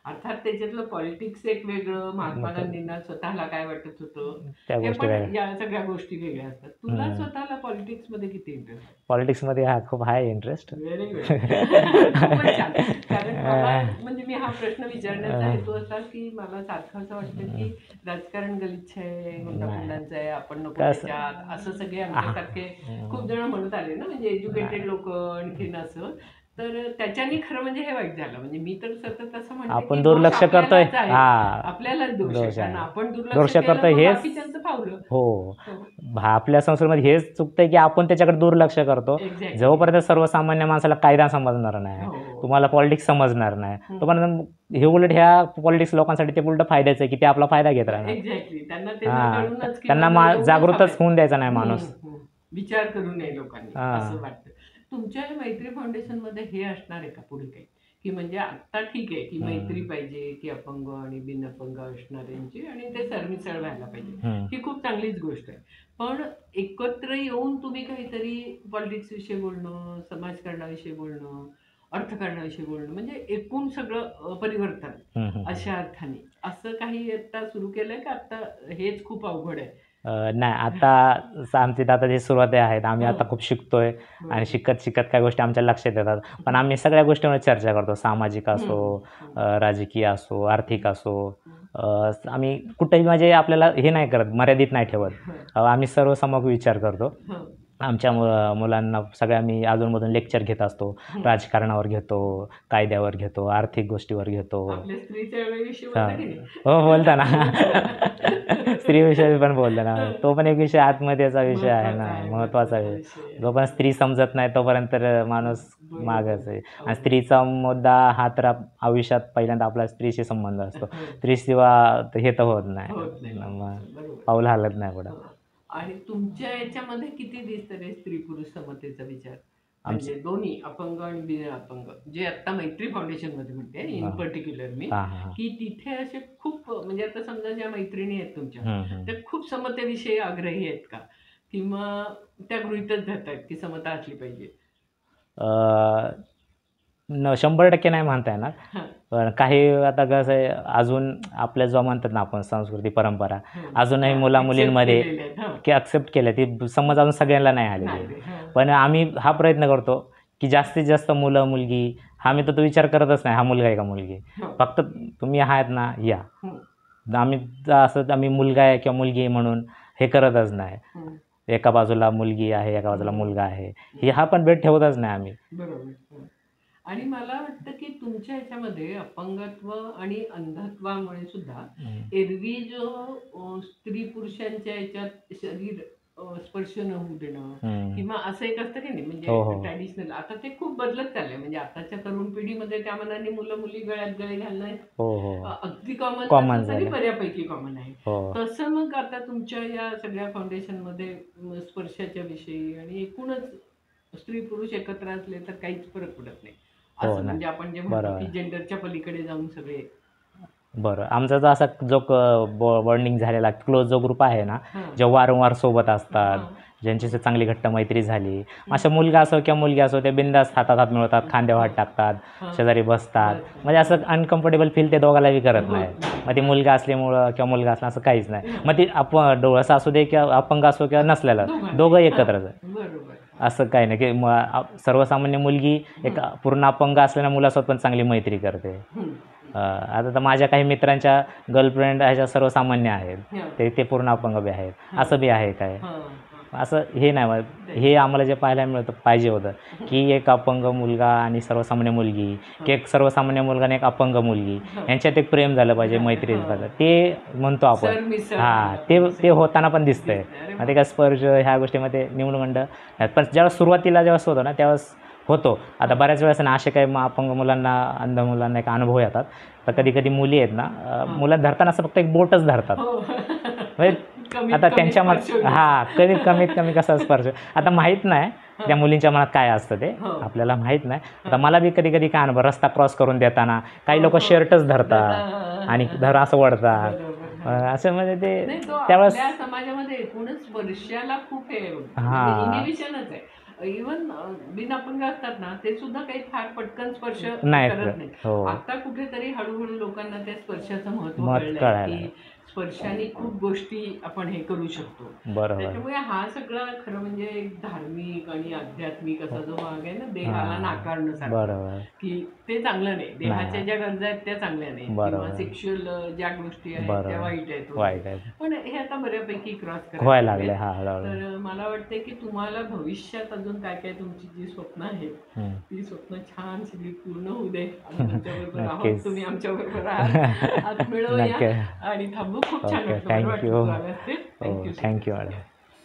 अर्थात त्याच्यातलं पॉलिटिक्स एक वेगळं, महात्मा गांधींना स्वतःला काय वाटत होतं त्या हे गोष्टी पण, वेगळ्या. या सगळ्या गोष्टी वेगळ्या असतात. तुला स्वतःला पॉलिटिक्स मध्ये किती इंटरेस्ट? पॉलिटिक्समध्ये हा खूप हाय इंटरेस्ट. Very good. खूपच छान. कारण मला म्हणजे मी हा प्रश्न विचारण्याचा हेतू असा की मला सारखं असं वाटतं की राजकारण गलिच्छ आहे, गुंडागुंडांचं आहे, आपण नको त्याच्यात, असं सगळे आमच्यासारखे खूप जण म्हणत आले ना, म्हणजे एज्युकेटेड लोक आणखीन असं. तर त्याच्याने खरं म्हणजे हे वाईट झालं. म्हणजे मी तर सतत असं म्हणते आपण की दुर्लक्ष दोष करतोय. आपल्यालाच आहे. आपल्यालाच दोष आहे. कारण आपण दुर्लक्ष करतोय केलं, हेच. बाकीच्यांचं फावलं. हो, आपल्या संस्कृतीमध्ये हेच चुकतंय की आपण त्याच्याकडे दुर्लक्ष करतो. Exactly. जोपर्यंत सर्वसामान्य माणसाला कायदा समजणार नाही, तुम्हाला पॉलिटिक्स समजणार नाही, तोपर्यंत हे उलट ह्या पॉलिटिक्स लोकांसाठी ते उलट फायद्याचं आहे की ते आपला फायदा घेत राहणार. एक्झॅक्टली. त्यांना ते कळूनच की त्यांना मला एवढंच जागृतच हवंय. होऊन द्यायचा नाही माणूस. विचार करू नये लोकांनी, असं वाटतं. तुमच्या या मैत्री फाउंडेशन मध्ये हे असणार आहे का पुढे काही, की म्हणजे आता ठीक आहे की मैत्री पाहिजे की अपंग आणि बिनअपंग असणाऱ्यांची आणि ते सरमिसळ व्हायला पाहिजे, ही खूप चांगलीच गोष्ट आहे. पण एकत्र येऊन तुम्ही काहीतरी पॉलिटिक्स विषयी बोलणं, समाजकारणाविषयी बोलणं, अर्थकारणाविषयी बोलणं, म्हणजे एकूण सगळं परिवर्तन अशा अर्थाने असं काही आता सुरू केलंय का? आता हेच खूप अवघड आहे. नाही, आता आमची आता जे सुरुवाती आहेत, आम्ही आता खूप शिकतोय आणि शिकत शिकत काही गोष्टी आमच्या लक्षात येतात. पण आम्ही सगळ्या गोष्टींवर चर्चा करतो, सामाजिक असो, राजकीय असो, आर्थिक असो. आम्ही कुठेही म्हणजे आपल्याला हे नाही करत, मर्यादित नाही ठेवत. आम्ही सर्व समग्र विचार करतो. आमच्या मुलांना सगळ्या आम्ही अधूनमधून लेक्चर घेत असतो. राजकारणावर घेतो, कायद्यावर घेतो, आर्थिक गोष्टीवर घेतो. आपल्या स्त्री चळवळीविषयी बोलता की नाही? हो, बोलता ना. स्त्रीविषयी पण बोलतो ना. तो पण एक विषय आत्महत्येचा विषय आहे ना, महत्त्वाचा विषय. जोपर्यंत स्त्री समजत नाही तोपर्यंत तर माणूस मागच आहे. आणि स्त्रीचा मुद्दा हा तर आयुष्यात पहिल्यांदा आपला स्त्रीशी संबंध असतो. स्त्रीशिवाय हे तर होत नाही, मग पाऊल हालत नाही पुढं. आणि तुमच्या याच्यामध्ये किती दिसतं रे स्त्री पुरुष समतेचा विचार? म्हणजे दोन्ही अपंग आणि बिन अपंग, जे आता मैत्री फाउंडेशन मध्ये म्हणते इन पर्टिक्युलर मी, की तिथे असे खूप खूप म्हणजे आता समजा ज्या मैत्रिणी आहेत तुमच्या, हम्म. त्या खूप समतेविषयी आग्रही आहेत का? किंवा त्या गृहीतच धरतायत की समता असली पाहिजे? 100% नाही म्हणता येणार. हां. पण काही आता कसं आहे, अजून आपल्या जो म्हणतात ना आपण संस्कृती परंपरा अजूनही हां, मुला-मुलींमध्ये accept केलेले आहेत. हां. की ॲक्सेप्ट केलं, ती समज अजून सगळ्यांना नाही आलेली आहे. नाही. हां. पण आम्ही हा प्रयत्न करतो की जास्तीत जास्त मुलं-मुलगी, मी तर तो विचार करतच नाही हा मुलगा आहे का मुलगी. हो. फक्त तुम्ही आहात ना, या. हं. आम्ही मुलगा आहे किंवा मुलगी आहे म्हणून हे करतच नाही. हं. एका बाजूला मुलगी आहे, एका बाजूला मुलगा आहे, हा पण भेद ठेवतच नाही आम्ही. बरोबर. हं. आणि मला वाटतं की तुमच्या ह्याच्यामध्ये अपंगत्व आणि अंधत्वामुळे सुद्धा एरवी जो स्त्री पुरुषांच्या ह्याच्यात शरीर स्पर्श न होऊ देणं किंवा असं एक असतं की नाही, हो, म्हणजे हो. ट्रॅडिशनल, आता ते खूप बदलत चाललंय. म्हणजे आताच्या तरुण पिढीमध्ये त्या मनाने मुलं मुली गळ्यात गळे घालणं हो, हो. अगदी कॉमन Common नसलं तरी झालंय. बऱ्यापैकी कॉमन आहे. हो. तसं मग आता तुमच्या या सगळ्या फाउंडेशनमध्ये स्पर्शाच्या विषयी आणि एकूणच स्त्री पुरुष एकत्र असले तर काहीच फरक पडत नाही, हो असं ना. म्हणजे आपण जे म्हणतो बरोबर. की जेंडरच्या पलीकडे जाऊन सगळे. बरं. आमचा जो असा जो बॉन्डिंग झालेला क्लोज जो ग्रुप आहे ना, हां. जे वारंवार सोबत असतात, हां. ज्यांच्याशी चांगली घट्ट मैत्री झाली, अशा मुलगा असो किंवा मुलगी असो, ते बिनधास्त हातात हात मिळवतात, खांद्यावर हात टाकतात, हां. शेजारी बसतात. बसतात. म्हणजे असं अनकम्फर्टेबल फील ते दोघालाही करत नाही. होत नाही. मग ते मुलगा असल्यामुळं किंवा मुलगा असला असं काहीच नाही. मग ते डोळसं असू दे किंवा अपंग असो किंवा नसलेला, दोघांना. दोघं एकत्रच आहे. बरोबर. असं काही नाही की सर्वसामान्य मुलगी एक पूर्ण अपंग असलेल्या मुलासोबत पण चांगली मैत्री करते. हं. आता तर माझ्या काही मित्रांच्या गर्लफ्रेंड ह्याच्या सर्वसामान्य आहेत, हां. ते पूर्ण अपंग बी आहेत. असं बी आहे काय, हां. असं हे नाही. हे आम्हाला जे पाहायला पाहिजे होतं की एक अपंग मुलगा आणि सर्वसामान्य मुलगी, की एक सर्वसामान्य मुलगा आणि एक अपंग मुलगी यांच्यात एक प्रेम झालं पाहिजे, मैत्री झालं, ते म्हणतो आपण. सरमिसळ हां, झालं. ते होताना पण दिसतंय. अरे मग ते काय स्पर्श ह्या गोष्टीमध्ये न्यूनगंड आहेत. पण जेव्हा सुरुवातीला जेव्हा होतो ना, त्यावेळेस होतो. आता बऱ्याच वेळेस ना असे काही अपंग मुलांना, अंध मुलांना एक अनुभव येतात. तर कधी मुली आहेत ना, मुलं धरताना असं फक्त एक बोटच धरतात. हो. म्हणजे कमीत आता कमी त्यांच्या स्पर्श होईल. मनात कमीत कमी कसा स्पर्श, आता माहीत नाही त्या मुलींच्या मनात काय असतं ते हो. आपल्याला माहीत नाही. आता मला बी कधी काय अनुभव, रस्ता क्रॉस करून देताना काही लोक शर्टच धरतात आणि असं वळतात. बरोबर. असं म्हणजे नाही, ते तो त्यावेळेस आपल्या समाजामध्ये एकूणच स्पर्शाला खूप हे हां. इनिबिशनच आहे. इव्हन बिन अपंग असतात ना, ते सुद्धा काही फार पटकन स्पर्श नाही करत करत. नाही. हो. आता कुठेतरी हळूहळू लोकांना त्या स्पर्शाचं महत्त्व कळलंय कळायला. की स्पर्शाने खूप गोष्टी आपण हे करू शकतो. बरोबर. त्याच्यामुळे हा सगळा खरं म्हणजे एक धार्मिक आणि आध्यात्मिक असा जो भाग आहे ना, देहाला नाकारणं सारखं, बरोबर. की ते चांगलं नाही. देहाच्या ज्या गरजा आहेत त्या चांगल्या नाही, किंवा सेक्शुअल ज्या गोष्टी आहेत त्या वाईट आहेत वगैरे. वाईट आहे. पण हे आता बऱ्यापैकी क्रॉस व्हायला लागले. हा, हळूहळू. तर मला वाटतं की तुम्हाला भविष्यात अजून काय काय तुमची जी स्वप्न आहेत ती स्वप्न छान सगळी पूर्ण होऊ दे. आम्ही तुमच्याबरोबर आहोत, नक्कीच. तुम्ही आमच्याबरोबर आहात. हात मिळवूया नक्की. आणि थांबू. खूप छान ओके, वाटलं. बरं वाटलं थँक्यू. तू आलास ते. हो, थँक्यू. Thank you madam.